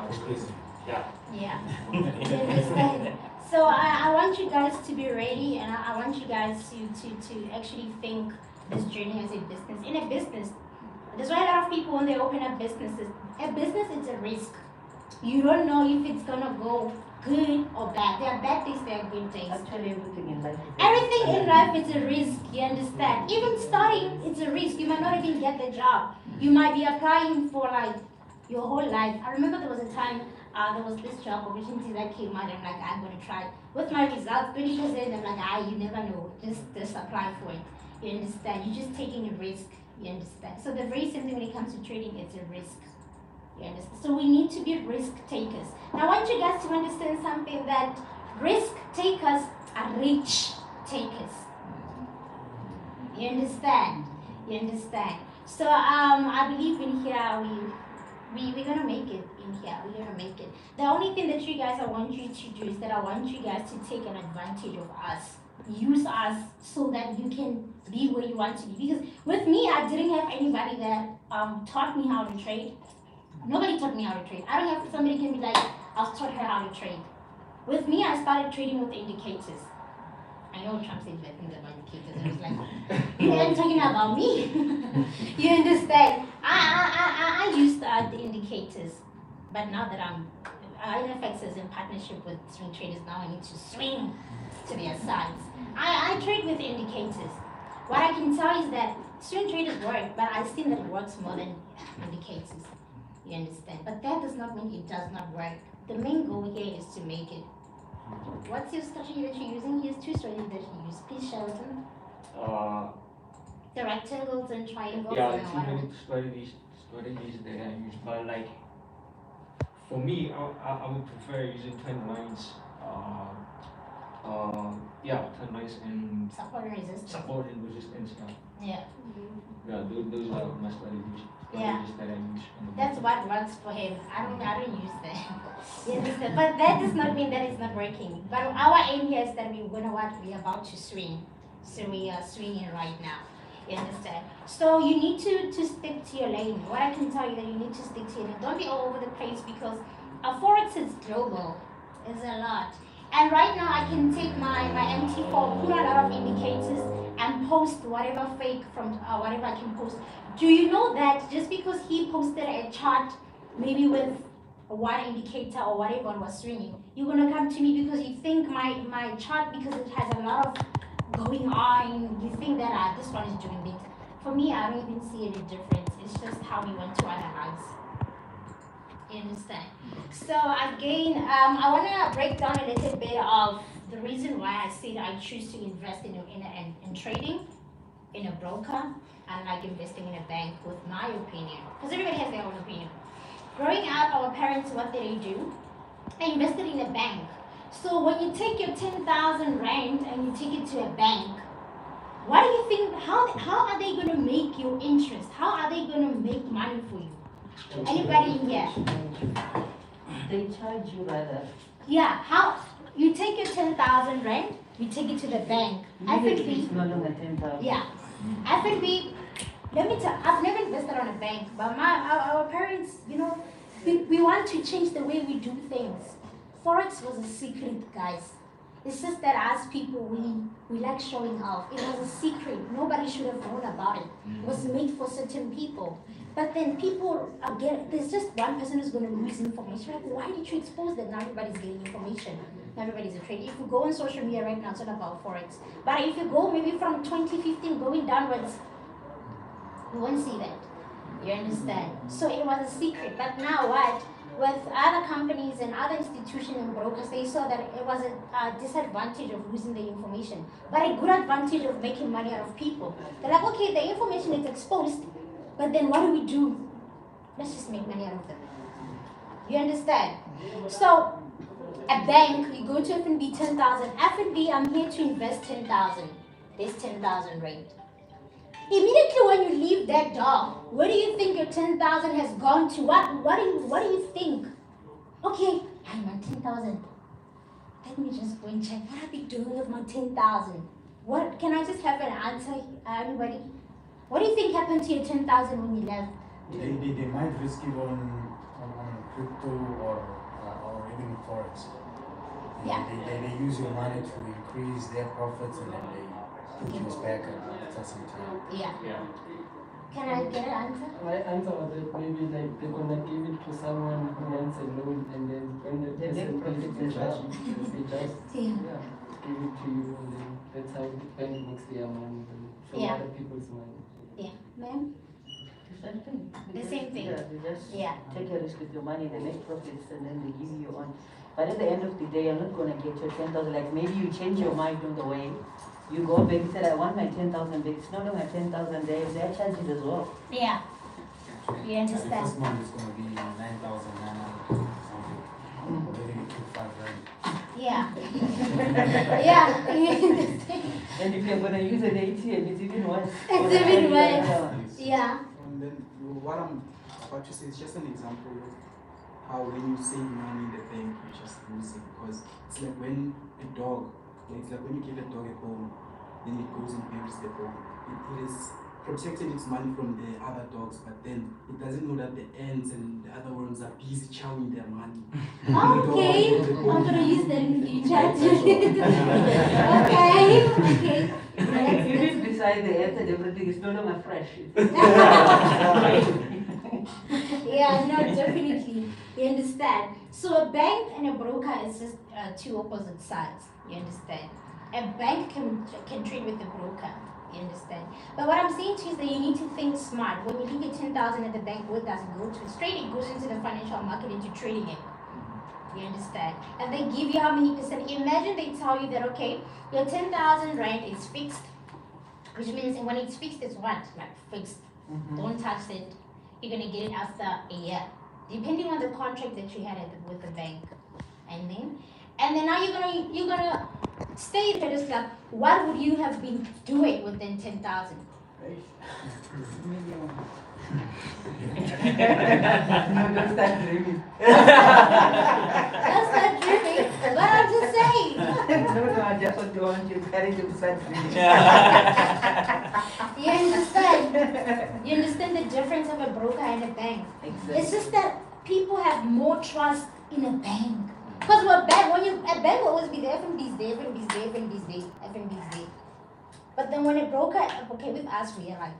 Speaker 6: expressing. Yeah.
Speaker 2: Yeah. You understand? So I want you guys to be ready, and I want you guys to actually think this journey as a business. In a business, that's why a lot of people, when they open up businesses, a business is a risk. You don't know if it's gonna go good or bad. There are bad days, there are good days.
Speaker 1: Actually, everything in life.
Speaker 2: Everything in life is a risk, you understand? Even starting, it's a risk. You might not even get the job. You might be applying for like your whole life. I remember there was a time there was this job opportunity that came out. I'm like, I'm gonna try. With my results, 20%, I'm like, you never know. Just apply for it. You understand? You're just taking a risk. You understand? So the very same thing when it comes to trading, it's a risk. You understand? So we need to be risk takers. Now I want you guys to understand something, that risk takers are rich takers. You understand? You understand? So I believe in here we're gonna make it in here. We're gonna make it. The only thing that you guys, I want you to do is that I want you guys to take an advantage of us. Use us so that you can be where you want to be. Because with me, I didn't have anybody that taught me how to trade. Nobody taught me how to trade. I don't have somebody can be like, I've taught her how to trade. With me, I started trading with indicators. I know Trump said bad things about indicators. I was like, you ain't talking about me. You understand? I used the indicators, but now that Ironfx is in partnership with swing traders, now I need to swing to their sides. I trade with indicators. What I can tell is that swing traders work, but I've seen that it works more than indicators. You understand? But that does not mean it does not work. The main goal here is to make it. What's your strategy that you're using? Here's 2 strategies that you use. Please share with them. The rectangles and triangles.
Speaker 6: Yeah,
Speaker 2: and
Speaker 6: too many strategies that I use, but like for me, I would prefer using trend lines. Trend lines and
Speaker 2: support and resistance.
Speaker 6: Support and resistance.
Speaker 2: Yeah.
Speaker 6: Yeah, those are my strategies.
Speaker 2: Yeah.
Speaker 6: That I use.
Speaker 2: That's what works for him. I don't use that. You understand? But that does not mean that it's not working. But our aim here is that we're about to swing. So we are swinging right now. You understand? So you need to stick to your lane. What I can tell you that you need to stick to your lane. Don't be all over the place, because Forex is global. It's a lot. And right now I can take my MT4, put a lot of indicators, and post whatever fake from whatever I can post. Do you know that just because he posted a chart, maybe with one indicator or whatever was swinging, you're gonna come to me because you think my chart, because it has a lot of going on, you think that this one is doing better. For me, I don't even see any difference. It's just how we want to analyze. You understand? So again, I want to break down a little bit of the reason why I said I choose to invest in trading, in a broker, and like investing in a bank, with my opinion. Because everybody has their own opinion. Growing up, our parents, what did they do? They invested in a bank. So when you take your 10,000 rand and you take it to a bank, what do you think, how are they going to make you interest? How are they going to make money for you? Anybody in here?
Speaker 1: They charge you rather.
Speaker 2: Yeah, how? You take your 10,000 rand, you take it to the bank.
Speaker 1: It's no longer 10,000.
Speaker 2: Yeah. FNB, let me tell, I've never invested on a bank, but our parents, you know, we want to change the way we do things. Forex was a secret, guys. It's just that as people, we like showing off. It was a secret. Nobody should have known about it. It was made for certain people. But then people, again, there's just one person who's going to lose information. Like, why did you expose that? Now everybody's getting information. Everybody's a trader. If you go on social media right now, it's all about Forex. But if you go maybe from 2015 going downwards, you won't see that. You understand? So it was a secret. But now what? With other companies and other institutions and brokers, they saw that it was a disadvantage of losing the information, but a good advantage of making money out of people. They're like, okay, the information is exposed, but then what do we do? Let's just make money out of them. You understand? So, a bank, you go to FNB 10,000. FNB, I'm here to invest 10,000. There's 10,000 rate. Immediately when you leave that door, where do you think your 10,000 has gone to? What do you think? Okay, I want 10,000. Let me just go and check. What are they doing with my 10,000? What can I just have an answer, anybody? What do you think happened to your 10,000 when you left?
Speaker 4: They might risk it on crypto or even forex.
Speaker 2: Yeah.
Speaker 4: They use your money to increase their profits and then they put yours back after some time.
Speaker 2: Yeah.
Speaker 6: Yeah.
Speaker 2: Can I get an answer?
Speaker 3: My answer was that maybe like they're gonna give it to someone who wants a loan, and then when the person pays it, they just
Speaker 2: Yeah.
Speaker 3: give it to you, and then that's how the bank makes their money from
Speaker 2: Yeah.
Speaker 3: other people's money.
Speaker 2: Yeah. Ma'am?
Speaker 1: The same thing.
Speaker 2: The same thing.
Speaker 1: Yeah, they just
Speaker 2: Yeah.
Speaker 1: take a risk with your money, they make profits, and then they give you your own. But at the end of the day, you're not gonna get your 10,000. Like maybe you change your mind on the way. You go back and say, I want my 10,000 back. It's no longer 10,000. There are charges as well.
Speaker 2: Yeah. You
Speaker 4: The
Speaker 2: understand?
Speaker 4: first month is going to be 9,900 something. Already you took 5 grand.
Speaker 2: Yeah. Yeah.
Speaker 1: And if you're gonna use an ATM, it's even worse.
Speaker 2: It's even worse. Yeah.
Speaker 7: And then what I'm about to say is just an example of how when you save money in the bank, you just lose it. Because it's like when a dog, it's like when you give a dog a bone, then it goes and buries the bone. It is protecting its money from the other dogs, but then it doesn't know that the ants and the other worms are busy chowing their money.
Speaker 2: Okay. I'm gonna use that in the future. Okay.
Speaker 1: If you decide the ants and everything is no longer fresh.
Speaker 2: Yeah, no, definitely. You understand? So a bank and a broker is just two opposite sides. You understand? A bank can trade with a broker. You understand? But what I'm saying to you is that you need to think smart. When you leave your 10,000 at the bank, where does it go to? Straight it goes into the financial market, into trading it. You understand? And they give you how many percent. Imagine they tell you that, okay, your 10,000 rand is fixed, which means when it's fixed, it's what? Like fixed. Don't touch it. You're gonna get it after a year, depending on the contract that you had with the bank. And then now you're gonna stay at Traders Club. What would you have been doing within 10,000?
Speaker 1: Don't start dreaming.
Speaker 2: That's not dreaming, but I'm just saying.
Speaker 1: No, I just want you to carry to start dreaming.
Speaker 2: You understand? You understand the difference of a broker and a bank?
Speaker 1: Exactly.
Speaker 2: It's just that people have more trust in a bank. Because a bank will always be there, FNB's there, FNB's there, FNB's there, FNB's there. But then when a broker, okay, with us, we are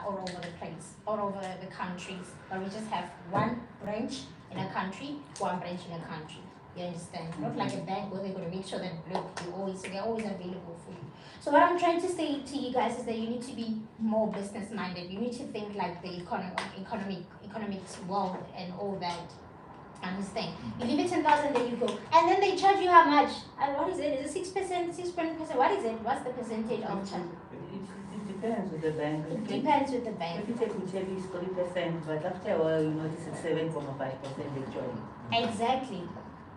Speaker 2: all over the place, all over the countries, but we just have one branch in a country, one branch in a country. You understand? Not like a bank where they're going to make sure that, look, they're always available for you. So what I'm trying to say to you guys is that you need to be more business minded. You need to think like the economics world and all that. Understand? You leave it 10,000, then you go, and then they charge you how much? What is it? Is it 6%, 6%? What is it? What's the percentage of charge?
Speaker 1: It depends with the bank.
Speaker 2: It depends with the bank.
Speaker 1: If you take Uchebi, it's 40%, but after a while, you notice it's 7.5% actually.
Speaker 2: Exactly.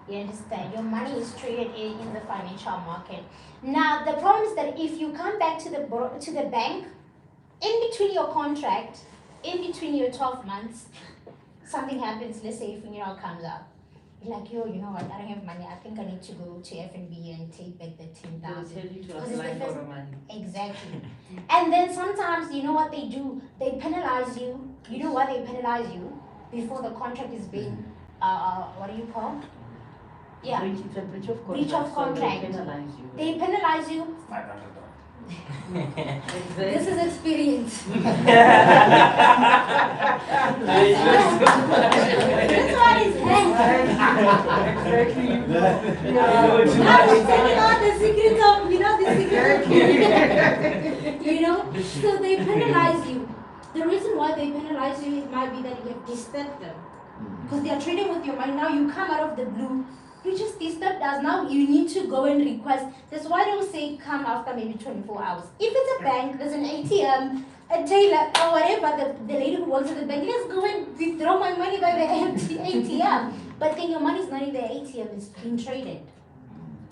Speaker 2: You understand? Your money is traded in the financial market. Now, the problem is that if you come back to the bank, in between your contract, in between your 12 months, something happens, let's say a funeral comes up. You're like, yo, you know what, I don't have money. I think I need to go to FNB and take back the 10,000.
Speaker 1: They'll tell you to apply for the money.
Speaker 2: Exactly. And then sometimes, you know what they do? They penalize you. You know why they penalize you? Before the contract is being, what do you call? Yeah.
Speaker 1: It's a breach of contract.
Speaker 2: Breach of
Speaker 1: So
Speaker 2: contract.
Speaker 1: they penalize you.
Speaker 2: They penalize you.
Speaker 4: $500.
Speaker 2: This is experience. This one is hand.
Speaker 1: Exactly.
Speaker 2: I'm telling all the secrets of, the secrets of, so they penalize you. The reason why they penalize you, it might be that you have disturbed them. Because they are trading with your money. Now you come out of the blue. You just disturbed us. Now you need to go and request. That's why they'll say come after maybe 24 hours. If it's a bank, there's an ATM, a tailor, or whatever, the lady who works at the bank, let's go and withdraw my money by the ATM. But then your money's not in the ATM, it's being traded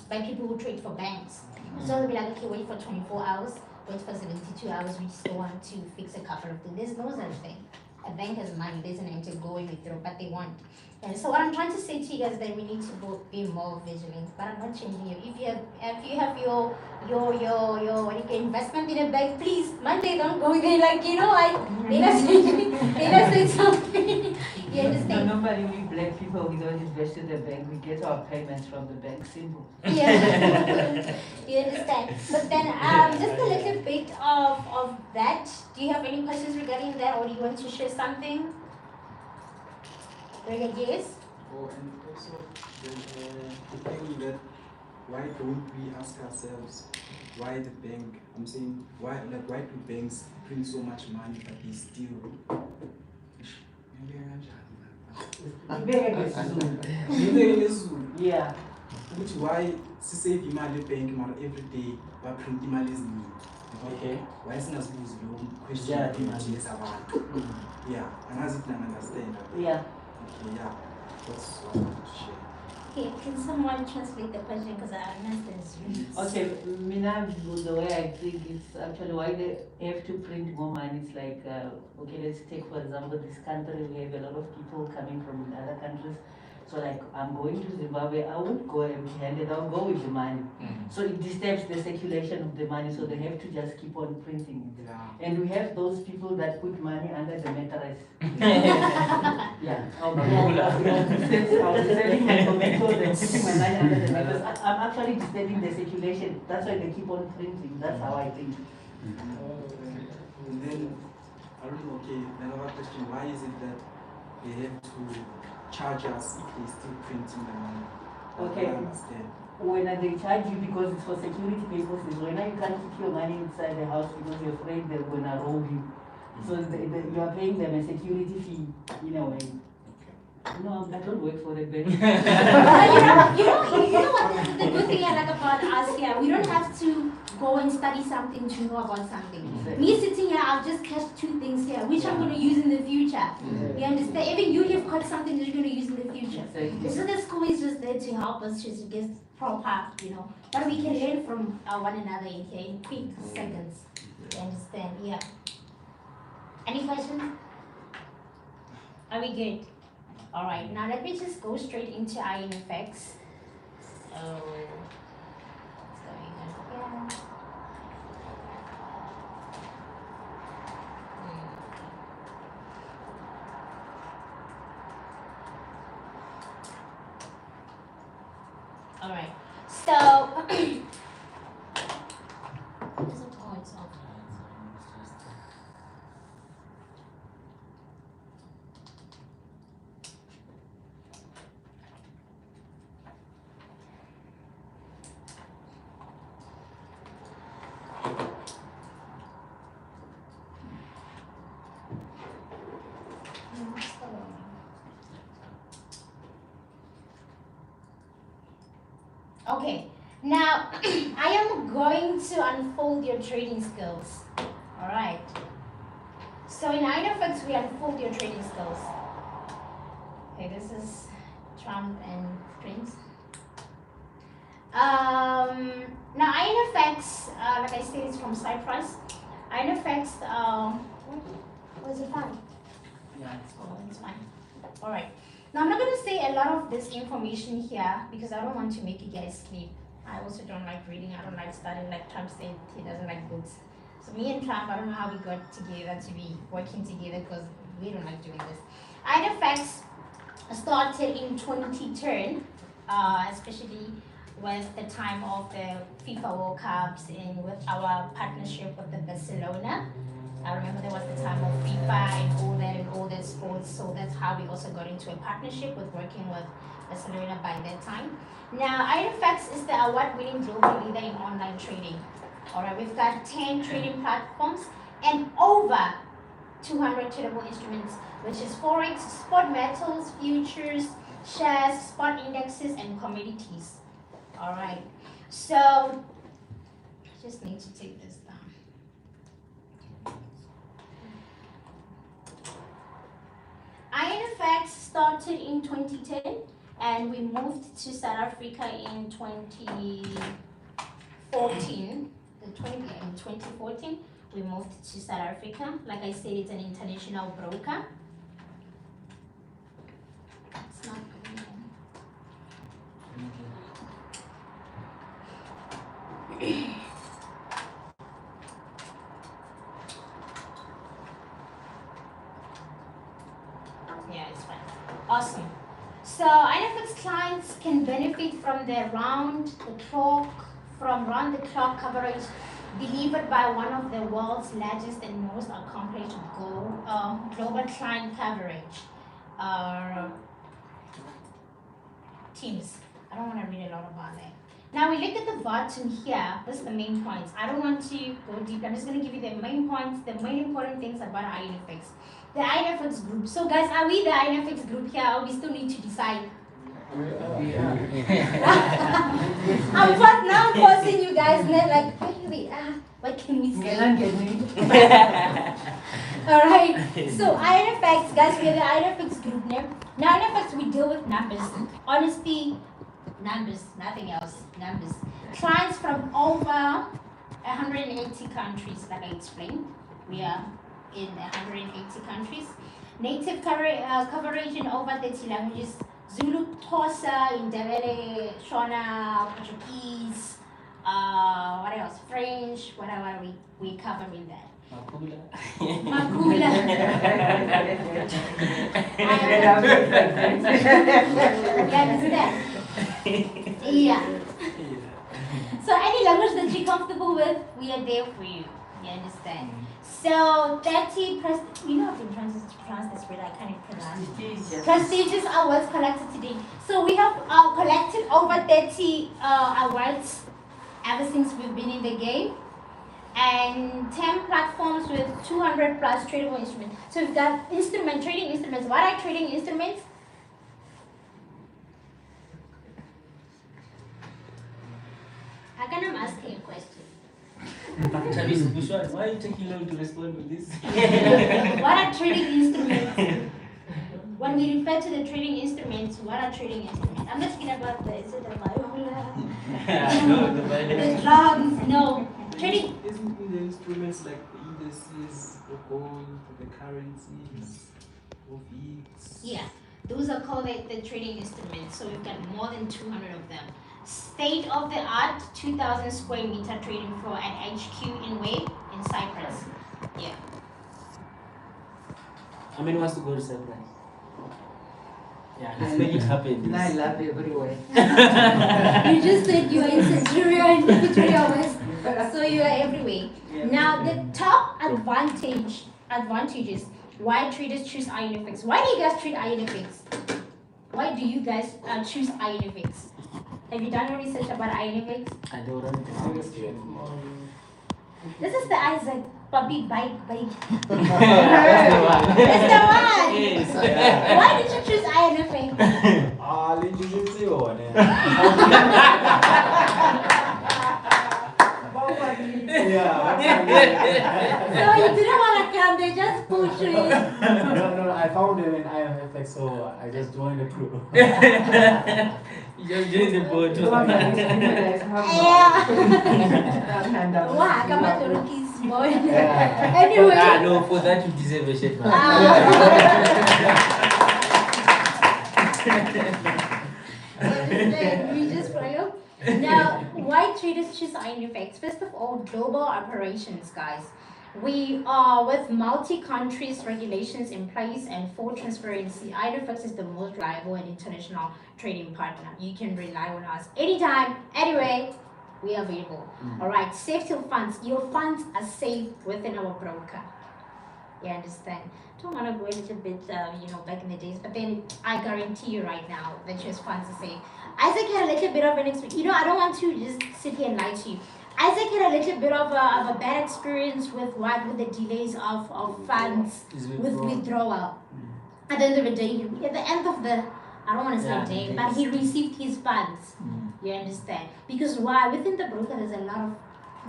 Speaker 2: by people who trade for banks. So they'll be like, okay, wait for 24 hours, wait for 72 hours, we still want to fix a couple of things. There's no such thing. A bank has money, there's an end to go and withdraw, but they want. And so what I'm trying to say to you guys is that we need to be more vigilant. But I'm not changing you. If you have your investment in a bank, please Monday don't go there like they not say something. You understand?
Speaker 1: Normally we black people, we don't invest in the bank, we get our payments from the bank, simple.
Speaker 2: Yeah. You understand? But then just a little bit of that. Do you have any questions regarding that, or do you want to share something? Yes?
Speaker 7: Oh, and also the thing that why don't we ask ourselves why the bank, I'm saying why do banks print so much money but they still
Speaker 1: Yeah.
Speaker 7: which why save imali bank every day but print imali eziningi. Okay. Why singazibuzi lo question yes abantu. Yeah, and as it can understand.
Speaker 1: Yeah.
Speaker 7: Okay, yeah. That's what I want to share.
Speaker 2: Okay, can someone translate the question because I understand this.
Speaker 1: Okay, the way I think it's actually why they have to print more money. It's like, okay, let's take for example this country. We have a lot of people coming from other countries. So like, I'm going to Zimbabwe, I won't go empty-handed, I'll go with the money. So it disturbs the circulation of the money, so they have to just keep on printing it.
Speaker 7: Yeah.
Speaker 1: And we have those people that put money under the mattress. Yeah. I'll be selling my tomatoes and putting my money under the mattress. I'm actually disturbing the circulation. That's why they keep on printing. That's how I think.
Speaker 7: And then, I don't know, okay, another question, why is it that they have to charge us if they still printing the money?
Speaker 1: Okay.
Speaker 7: I understand.
Speaker 1: When they charge you because it's for security purposes, when you can't keep your money inside the house because you're afraid they're going to rob you. So you are paying them a security fee in a way. No, I don't work for the bank.
Speaker 2: You know what the good thing I like about us here, we don't have to go and study something to know about something. Me sitting here, I've just catch two things here, which I'm going to use in the future. You understand? Even you have caught something that you're going to use in the future. So the school is just there to help us to get proper, but we can learn from one another in here in quick seconds. You understand? Yeah. Any questions? Are we good? All right, now let me just go straight into Ironfx. So, what's going on here? All right, so, okay, now I am going to unfold your trading skills. All right. So in Ironfx, we unfold your trading skills. Okay, this is Trump and Prince. Now Ironfx, like I said, it's from Cyprus. Ironfx, was it fine?
Speaker 1: Yeah,
Speaker 2: It's fine. All right. Now I'm not going to say a lot of this information here because I don't want to make you guys sleep. I also don't like reading. I don't like studying. Like Trump said, he doesn't like books. So me and Trump, I don't know how we got together to be working together because we don't like doing this. Ironfx started in 2010. especially with the time of the FIFA World Cups and with our partnership with the Barcelona. I remember there was the time of FIFA and all that sports, so that's how we also got into a partnership with working with Barcelona by that time. Now, Ironfx is the award-winning global leader in online trading. All right, we've got 10 trading platforms and over 200 tradable instruments, which is forex, spot metals, futures, shares, spot indexes, and commodities. All right, so I just need to take this down. Ironfx started in 2010 and we moved to South Africa in 2014. In 2014, we moved to South Africa. Like I said, it's an international broker. It's not going on. Yeah, it's fine. Awesome. So Ironfx clients can benefit from the round-the-clock coverage delivered by one of the world's largest and most accomplished global client coverage teams. I don't want to read a lot about that. Now we look at the bottom here. This is the main points. I don't want to go deep. I'm just going to give you the main points, the main important things about Ironfx. The Ironfx group. So guys, are we the Ironfx group here, or we still need to decide? I'm forcing you guys, like, wait, what can we say? Alright, so Ironfx, guys, we are the Ironfx group now. Now Ironfx, we deal with numbers. Honesty, numbers, nothing else, numbers. Clients from over 180 countries, like I explained. We are in 180 countries. Native coverage in over 30 languages. Zulu, Xhosa, Indebele, Shona, Portuguese, what else? French, whatever we cover in that.
Speaker 3: Makula.
Speaker 2: Makula. You understand? Yeah. So any language that you're comfortable with, we are there for you. You understand? So 30 you know I've been trying to pronounce this word, I can't even pronounce it. Prestigious awards collected today. So we have collected over 30 awards ever since we've been in the game. And 10 platforms with 200 plus tradable instruments. So we've got trading instruments. What are trading instruments? I'm gonna ask you a question.
Speaker 3: Why are you taking long to respond to this?
Speaker 2: What are trading instruments? When we refer to the trading instruments, what are trading instruments? I'm not speaking about the drums, no. Trading.
Speaker 7: Isn't the instruments like the indices, the gold, the currencies, or VIX?
Speaker 2: Yeah, those are called the trading instruments. So we've got more than 200 of them. State of the art 2,000 square meter trading floor at HQ in Cyprus. Yeah.
Speaker 3: How many wants to go to Cyprus? Yeah, let's make it happen.
Speaker 1: I love everywhere.
Speaker 2: You just said you are in Centuria and Victoria West, so you are everywhere.
Speaker 3: Yeah.
Speaker 2: Now the top advantages why traders choose Ironfx. Why do you guys trade Ironfx? Why do you guys choose Ironfx? Have you done your research about Ironfx?
Speaker 3: I don't know.
Speaker 2: This is the Isaac puppy bike.
Speaker 3: That's
Speaker 2: That's the one.
Speaker 3: Yes.
Speaker 2: Why did you choose Ironfx? So you didn't want to come, they just pushed you in.
Speaker 4: No, I found them in Ironfx, so I just joined the crew.
Speaker 3: You just joined the boat.
Speaker 2: Yeah. Wah, come on, Turkish boy. Anyway.
Speaker 3: No, for that you deserve a shit, man.
Speaker 2: We just play up. Now, why traders choose Ironfx? First of all, global operations, guys. We are with multi-countries regulations in place and full transparency. Ironfx is the most reliable and international trading partner. You can rely on us anytime, anyway. We are available. All right, safety of funds. Your funds are safe within our broker. You understand? Don't want to go a little bit, back in the days, but then I guarantee you right now that your funds are safe. Isaac had a little bit of an experience. I don't want to just sit here and lie to you. Isaac had a little bit of a bad experience with the delays of funds with withdrawal. At the end of the day, at the end of the, I don't want to say day, but he received his funds. You understand? Because why? Within the broker, there's a lot of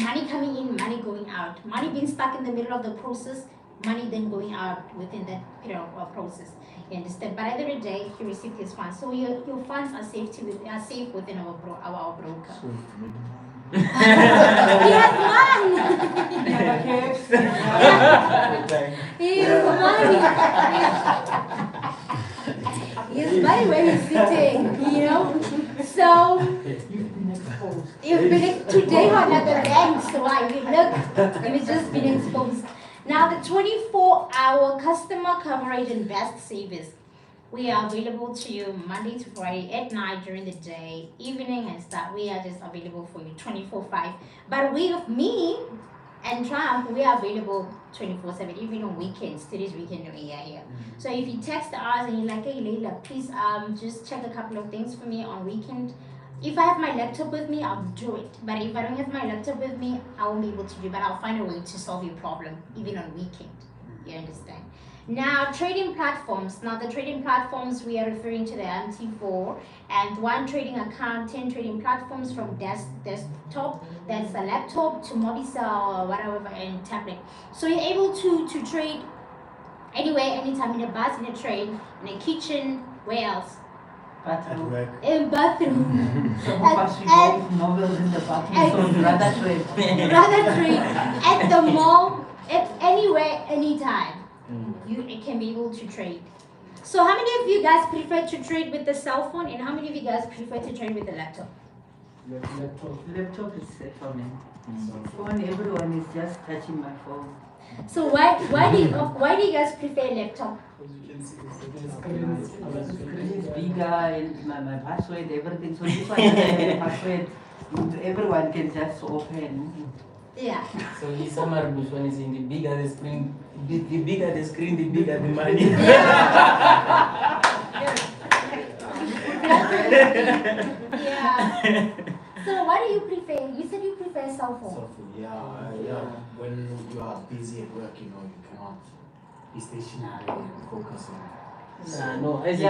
Speaker 2: money coming in, money going out, money being stuck in the middle of the process, money then going out within that period of process. You understand? But at the end of the day, he received his funds. So your funds are safe within our broker. He has money. He has money. He has money where he's sitting, So you've been today on another bank, so look, you've just been exposed. Now the 24-hour customer coverage and best service. We are available to you Monday to Friday at night, during the day, evening and stuff. We are just available for you 24/5. But with me and Trump, we are available 24/7, even on weekends. Today's weekend we are here. So if you text us and you're like, hey Leila, please just check a couple of things for me on weekend. If I have my laptop with me, I'll do it. But if I don't have my laptop with me, I won't be able to do it. But I'll find a way to solve your problem, even on weekend. You understand? Now, trading platforms. Now, the trading platforms, we are referring to the MT4 and one trading account, 10 trading platforms from desktop, that's a laptop, to mobile or whatever, and tablet. So you're able to trade anywhere, anytime, in a bus, in a train, in a kitchen, where else?
Speaker 1: Bathroom.
Speaker 2: In bathroom.
Speaker 1: Some of us read novels in the bathroom, so rather trade.
Speaker 2: Rather trade at the mall, anywhere, anytime. You can be able to trade. So how many of you guys prefer to trade with the cell phone, and how many of you guys prefer to trade with the laptop?
Speaker 1: Laptop is safe for me. Phone, everyone is just touching my phone.
Speaker 2: So why do you guys prefer laptop?
Speaker 1: The screen is bigger and my password, everything. So this one has a password. Everyone can just open.
Speaker 2: Yeah.
Speaker 3: So in summary, which one is in the bigger the screen, the bigger the screen, the bigger the money.
Speaker 2: Yeah. So what do you prefer? You said you prefer cell phone.
Speaker 4: Cell phone, yeah. When you are busy at work, you cannot be stationary and focus on.
Speaker 3: No,
Speaker 1: but
Speaker 4: it's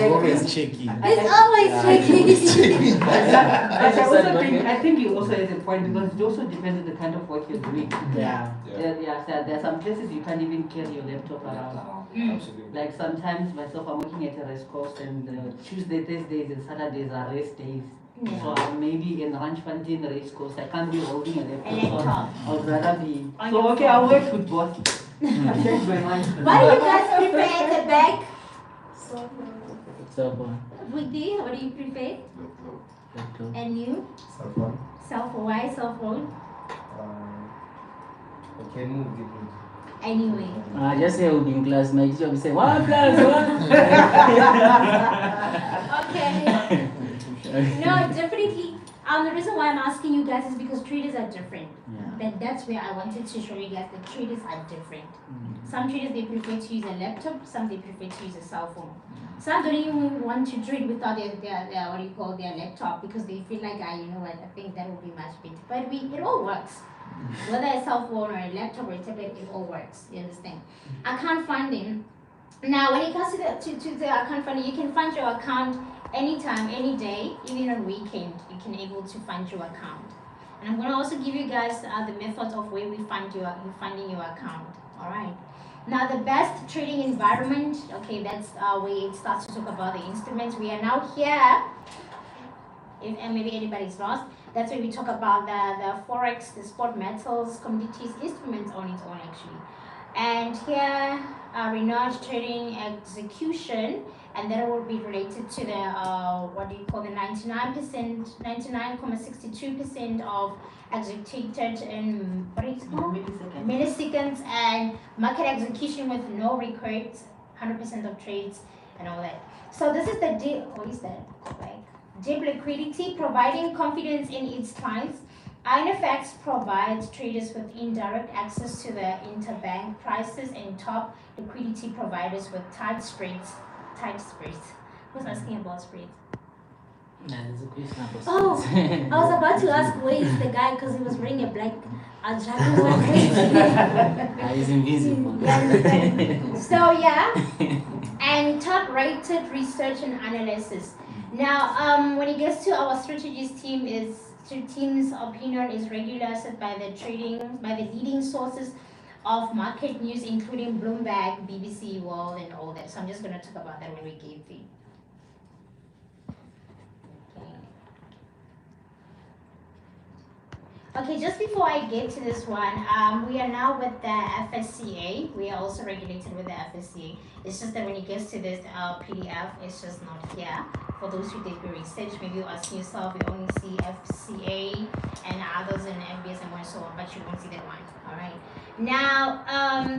Speaker 4: always shaky.
Speaker 2: It's always tricky.
Speaker 1: I think you also has a point, because it also depends on the kind of work you're doing.
Speaker 3: Yeah.
Speaker 1: There are some places you can't even carry your laptop around.
Speaker 4: Absolutely.
Speaker 1: Like sometimes myself, I'm working at a race course, and Tuesday, Thursdays, and Saturdays are race days.
Speaker 2: Yeah.
Speaker 1: So I'm maybe in Ranchfontein race course. I can't be holding a
Speaker 2: laptop.
Speaker 1: So I'd rather be.
Speaker 2: On
Speaker 1: So
Speaker 2: your
Speaker 1: okay, I'll work with both. I change my mind.
Speaker 2: What do you guys prefer at the back?
Speaker 3: Cell phone.
Speaker 2: Woody, what do you prefer?
Speaker 3: Laptop.
Speaker 2: And you?
Speaker 8: Cell phone.
Speaker 2: Cell phone. Why cell phone?
Speaker 8: I can move different.
Speaker 2: Anyway.
Speaker 3: Just say we'll be in class, my teacher will say 1 plus 1.
Speaker 2: Okay. No, definitely. The reason why I'm asking you guys is because traders are different. That's where I wanted to show you guys that traders are different. Some traders, they prefer to use a laptop, some they prefer to use a cell phone. Some don't even want to trade without their laptop, because they feel like, I think that would be much better. But it all works. Whether a cell phone or a laptop or a tablet, it all works. You understand? Account funding. Now, when it comes to the account funding, you can fund your account anytime, any day, even on weekend. You can able to fund your account. And I'm going to also give you guys the methods of where we funding your account. All right. Now, the best trading environment. Okay, that's where it starts to talk about the instruments. We are now here. And maybe anybody's lost. That's where we talk about the forex, the spot metals, commodities, instruments on its own actually. And here, Renard trading execution, and that will be related to the what do you call the 99.62% of executed in what is it called? Milliseconds, and market execution with no records, 100% of trades, and all that. So this is the deep. What is that? Like deep liquidity, providing confidence in its clients. Ironfx provides traders with indirect access to the interbank prices and top liquidity providers with tight spreads. Tight spreads. Who's asking about spreads?
Speaker 3: Nah, there's a question about
Speaker 2: Oh,
Speaker 3: spreads.
Speaker 2: I was about to ask where is the guy because he was wearing a black jacket.
Speaker 3: He's invisible.
Speaker 2: So yeah, and top rated research and analysis. Now, when it gets to our strategies team's opinion is regulated by the leading sources of market news, including Bloomberg, BBC World, and all that. So I'm just going to talk about that when we give the. Okay, just before I get to this one, we are now with the FSCA. We are also regulated with the FSCA. It's just that when it gets to this PDF, it's just not here. For those who did the research, maybe you ask yourself, you only see FCA and others in FBS and so on, but you won't see that one. All right. Now,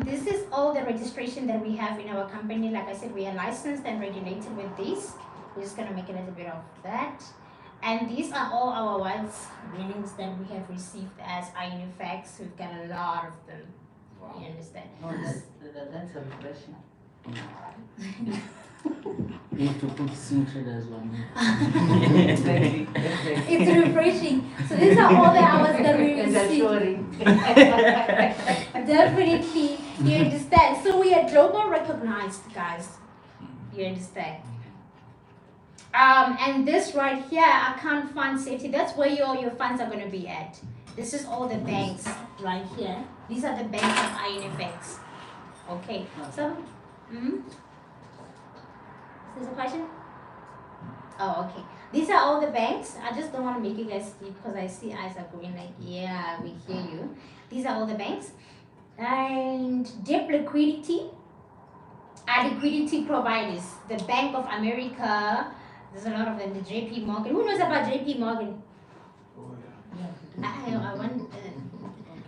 Speaker 2: this is all the registration that we have in our company. Like I said, we are licensed and regulated with this. We're just going to make a little bit of that. And these are all our awards winnings that we have received as Ironfx. We've got a lot of them. Wow. You understand?
Speaker 1: Oh, that's refreshing.
Speaker 3: You have to put swing traders one.
Speaker 1: Exactly.
Speaker 2: It's refreshing. So these are all the hours that we received. Definitely. You understand? So we are global recognized, guys. You understand? And this right here, account fund safety, that's where your funds are going to be at. This is all the banks right here. These are the banks of Ironfx. Okay. So, is this a question? Oh, okay. These are all the banks. I just don't want to make you guys sleep because I see eyes are going like, yeah, we hear you. These are all the banks. And deep liquidity are liquidity providers. The Bank of America. There's a lot of them. The JP Morgan. Who knows about JP Morgan? I want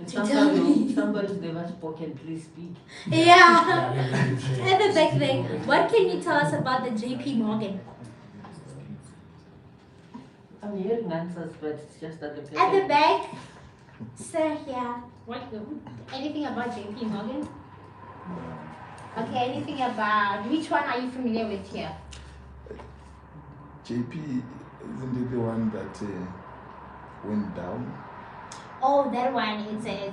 Speaker 1: Somebody never spoken, please speak.
Speaker 2: Yeah. At the back there. What can you tell us about the JP Morgan?
Speaker 1: I'm hearing answers, but it's just that the person...
Speaker 2: At the back. Sir, yeah. What? Anything about JP Morgan? Okay, anything about... Which one are you familiar with here?
Speaker 8: JP, isn't it the one that went down?
Speaker 2: Oh, that one, it's a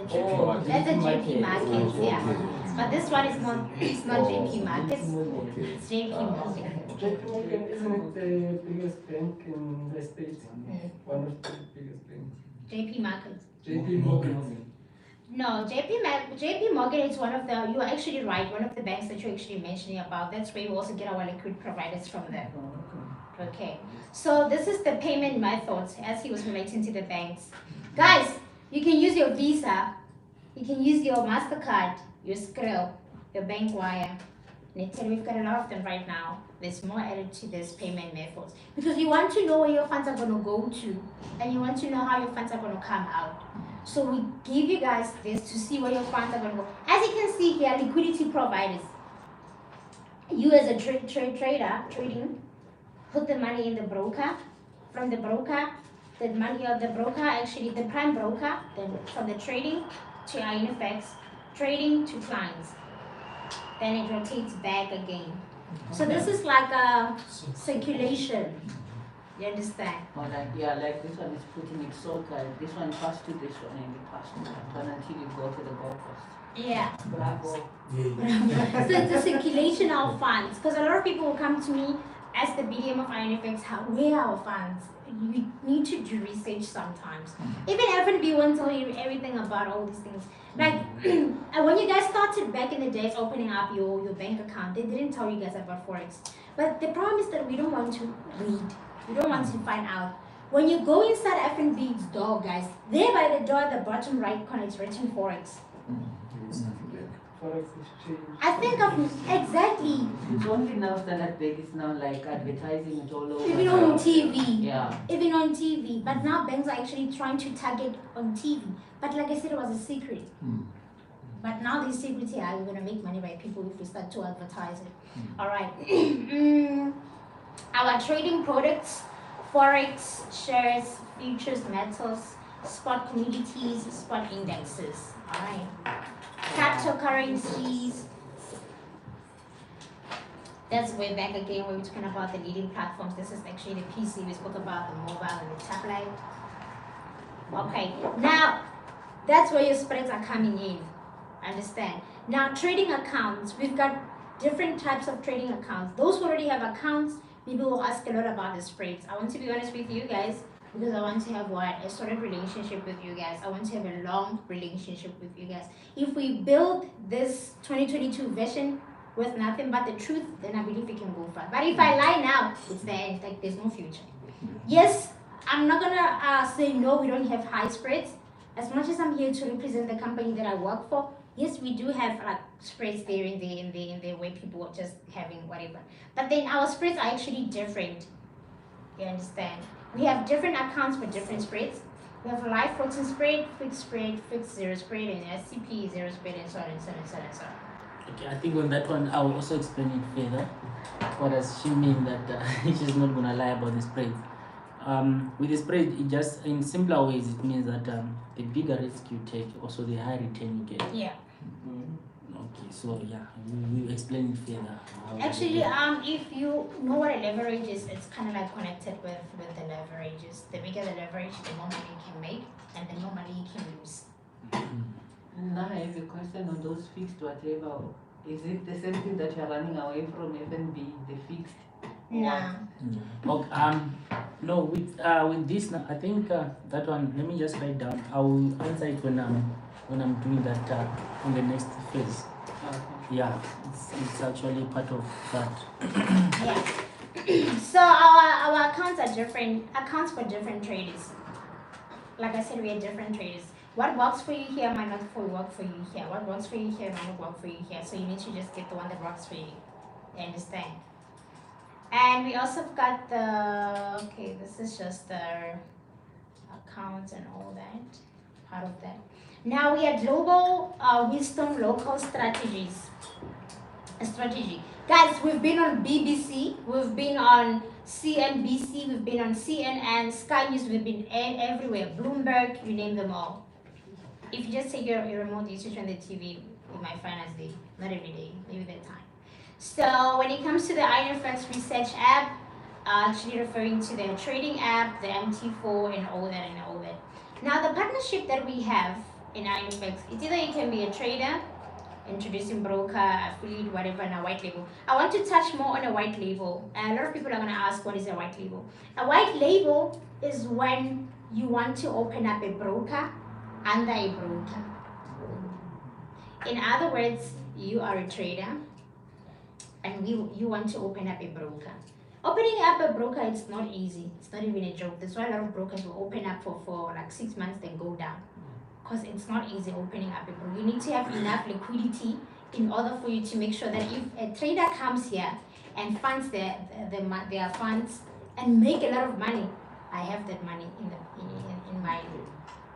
Speaker 2: JP Market, yeah.
Speaker 8: Okay.
Speaker 2: But this one is not, it's not JP Market.
Speaker 8: Okay.
Speaker 2: It's JP Morgan.
Speaker 6: JP Morgan isn't the biggest bank in the States? One of the biggest banks.
Speaker 2: JP Market.
Speaker 6: JP Morgan.
Speaker 2: No, JP Morgan is one of the, you are actually right, one of the banks that you're actually mentioning about. That's where we also get our liquid providers from there. Okay, so this is the payment methods as he was relating to the banks. Guys, you can use your Visa, you can use your MasterCard, your Skrill, your bank wire. And we've got a lot of them right now. There's more added to this payment methods. Because you want to know where your funds are going to go to, and you want to know how your funds are going to come out. So we give you guys this to see where your funds are going to go. As you can see here, liquidity providers. You as a trader, trading, put the money in the broker. From the broker, the money of the broker, actually the prime broker, then from the trading to Ironfx, trading to clients. Then it rotates back again. So this is like a circulation. You understand?
Speaker 1: Or like, yeah, like this one is putting it so good. This one passed to this one and it passed to that one until you go to the golf course.
Speaker 2: Yeah.
Speaker 1: Bravo.
Speaker 2: So it's a circulation of funds. Because a lot of people will come to me as the BDM of Ironfx, where are our funds? You need to do research sometimes. Even FNB won't tell you everything about all these things. Like, when you guys started back in the days opening up your bank account, they didn't tell you guys about Forex. But the problem is that we don't want to read. We don't want to find out. When you go inside FNB's door, guys, there by the door at the bottom right corner, it's written Forex.
Speaker 6: Forex exchange.
Speaker 2: I think exactly.
Speaker 1: It's only now Standard Bank is now like advertising it all over.
Speaker 2: Even on TV.
Speaker 1: Yeah.
Speaker 2: Even on TV. But now banks are actually trying to target on TV. But like I said, it was a secret. But now this secret here, we're gonna make money by people if we start to advertise it. All right. Our trading products, forex, shares, futures, metals, spot commodities, spot indexes. All right. Cryptocurrencies. That's way back again where we're talking about the leading platforms. This is actually the PC. We spoke about the mobile and the tablet. Okay. Now, that's where your spreads are coming in. Understand? Now, trading accounts. We've got different types of trading accounts. Those who already have accounts, people will ask a lot about the spreads. I want to be honest with you guys because I want to have a solid relationship with you guys. I want to have a long relationship with you guys. If we build this 2022 version with nothing but the truth, then I believe we can go far. But if I lie now, it's the end. Like there's no future. Yes, I'm not gonna say no. We don't have high spreads. As much as I'm here to represent the company that I work for, yes, we do have like spreads there in the way people are just having whatever. But then our spreads are actually different. You understand? We have different accounts for different spreads. We have live floating spread, fixed zero spread, and SCP zero spread, and so on and so on and so on and so on.
Speaker 3: Okay, I think on that one, I will also explain it further. What does she mean that she's not going to lie about the spread? With the spread, it just, in simpler ways, it means that the bigger risk you take, also the higher return you get.
Speaker 2: Yeah.
Speaker 3: Okay, so yeah, we will explain it further.
Speaker 2: Actually, if you know what a leverage is, it's kind of like connected with the leverages. The bigger the leverage, the more money you can make, and the more money you can lose.
Speaker 1: Now I have a question on those fixed whatever. Is it the same thing that you are running away from FNB, the fixed?
Speaker 2: Nah.
Speaker 3: Okay, no, with this, I think that one. Let me just write down. I will answer it when I'm doing that in the next phase.
Speaker 1: Okay.
Speaker 3: Yeah, it's actually part of that.
Speaker 2: Yeah. So our accounts are different. Accounts for different traders. Like I said, we are different traders. What works for you here might not work for you here. What works for you here might not work for you here. So you need to just get the one that works for you. You understand? And we also got the, okay, this is just the accounts and all that, part of that. Now we are global wisdom local strategies. Strategy. Guys, we've been on BBC, we've been on CNBC, we've been on CNN, Sky News, we've been everywhere. Bloomberg, you name them all. If you just take your remote, you switch on the TV, you might find us there. Not every day, maybe that time. So when it comes to the Ironfx research app, actually referring to the trading app, the MT4 and all that. Now the partnership that we have in Ironfx, it's either you can be a trader, introducing broker, affiliate, whatever, and a white label. I want to touch more on a white label. A lot of people are going to ask, what is a white label? A white label is when you want to open up a broker under a broker. In other words, you are a trader and you want to open up a broker. Opening up a broker, it's not easy. It's not even a joke. That's why a lot of brokers will open up for like 6 months, then go down. Because it's not easy opening up a broker. You need to have enough liquidity in order for you to make sure that if a trader comes here and funds their funds and make a lot of money, I have that money in my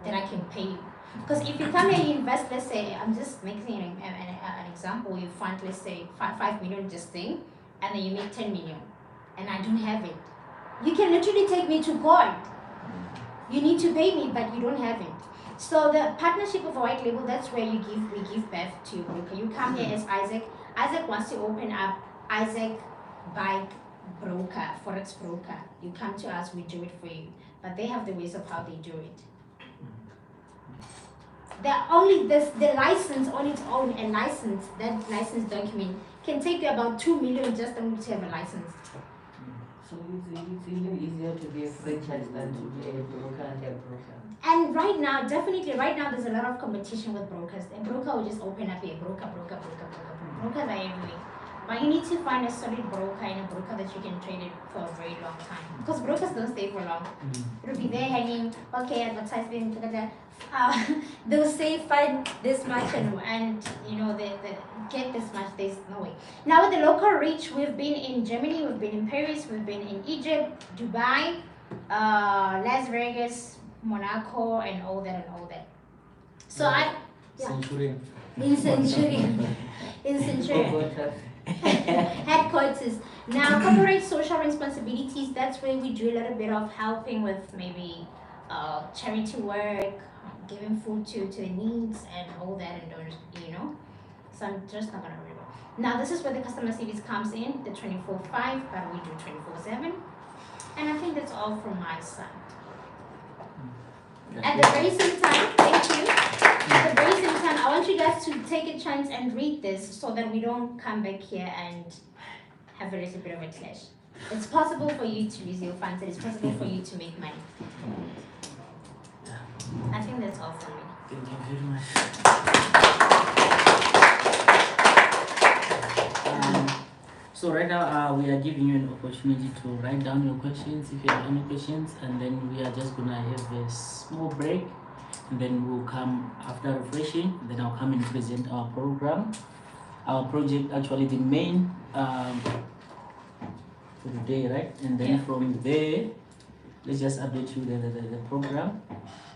Speaker 2: that I can pay you. Because if you come here and invest, let's say, I'm just making an example, you fund, let's say, 5 million this thing, and then you make 10 million, and I don't have it. You can literally take me to court. You need to pay me, but you don't have it. So the partnership of a white label, that's where we give birth to your broker. You come here as Isaac. Isaac wants to open up Isaac Bike Broker, Forex Broker. You come to us, we do it for you. But they have the ways of how they do it. The license on its own, a license, that license document can take you about 2 million just to have a license.
Speaker 1: So it's even easier to be a franchise than to be a broker and a broker.
Speaker 2: And right now, definitely right now, there's a lot of competition with brokers. A broker will just open up a broker. Brokers are everywhere. But you need to find a solid broker and a broker that you can trade it for a very long time. Because brokers don't stay for long. It'll be there hanging, okay, advertisement, they'll say find this much and you know they get this much, there's no way. Now with the local reach, we've been in Germany, we've been in Paris, we've been in Egypt, Dubai, Las Vegas, Monaco, and all that. So
Speaker 3: Centurion.
Speaker 2: in Centurion. Headquarters. Now, corporate social responsibilities, that's where we do a little bit of helping with maybe charity work, giving food to the needs and all that, and those, you know. So I'm just not gonna read it. Now, this is where the customer service comes in, the 24/5, but we do 24/7. And I think that's all from my side. At the very same time, thank you. At the very same time, I want you guys to take a chance and read this so that we don't come back here and have a little bit of a clash. It's possible for you to raise your funds. It is possible for you to make money. I think that's all from me.
Speaker 3: Thank you very much. So right now we are giving you an opportunity to write down your questions if you have any questions, and then we are just gonna have a small break, and then we'll come after refreshing. Then I'll come and present our program, our project, actually the main for the day, right? And then from there, let's just update you the program.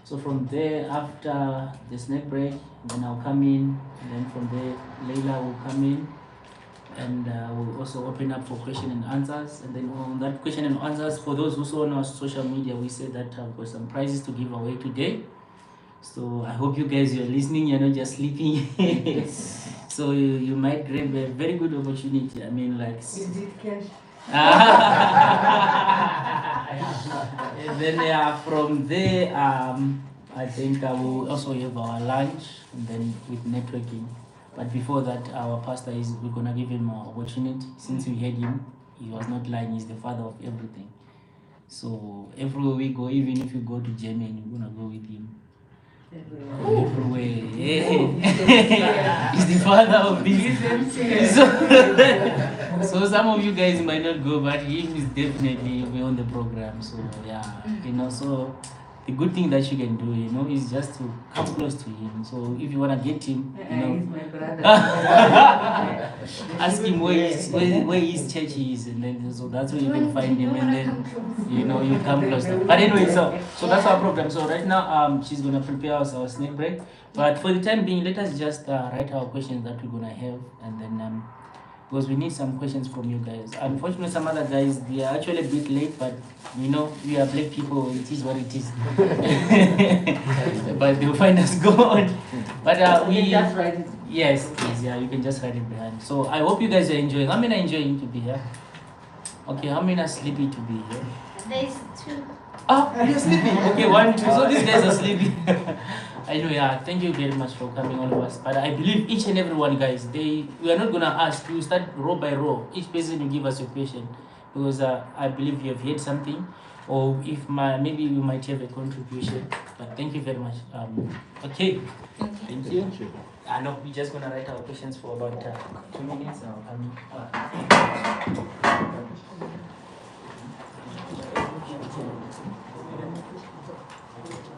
Speaker 3: So from there, after the snack break, then I'll come in, and then from there, Leila will come in, and we'll also open up for question and answers. And then on that question and answers, for those who saw on our social media, we said that I've got some prizes to give away today. So I hope you guys are listening, you're not just sleeping. So you might grab a very good opportunity. I mean, like.
Speaker 1: Is it cash?
Speaker 3: And then from there, I think I will also have our lunch, and then with networking. But before that, our pastor we're gonna give him an opportunity. Since we had him, he was not lying, he's the father of everything. So everywhere we go, even if you go to Germany, we're gonna go with him. Everywhere. He's the father of this. So some of you guys might not go, but he is definitely be on the program. So yeah, you know, so the good thing that you can do, you know, is just to come close to him. So if you wanna get him, you know,
Speaker 1: He's my brother.
Speaker 3: ask him where his church is, and then so that's where you can find him, and then you know you come closer. But anyway, so that's our program. So right now, she's gonna prepare us our snack break. But for the time being, let us just write our questions that we're gonna have, and then because we need some questions from you guys. Unfortunately, some other guys, they are actually a bit late, but you know, we are black people, it is what it is. But they'll find us good. But we
Speaker 1: just write it.
Speaker 3: Yes, please, yeah, you can just write it behind. So I hope you guys are enjoying. How many are enjoying to be here? Okay, how many are sleepy to be here?
Speaker 2: There's 2.
Speaker 3: Oh, you're sleeping. Okay, 1, 2. So these guys are sleeping. I know, yeah. Thank you very much for coming, all of us. But I believe each and every one, guys, we are not gonna ask. You start row by row. Each person will give us your question, because I believe you have heard something, or if maybe you might have a contribution. But thank you very much. Okay. Thank you. No, we're just gonna write our questions for about 2 minutes now.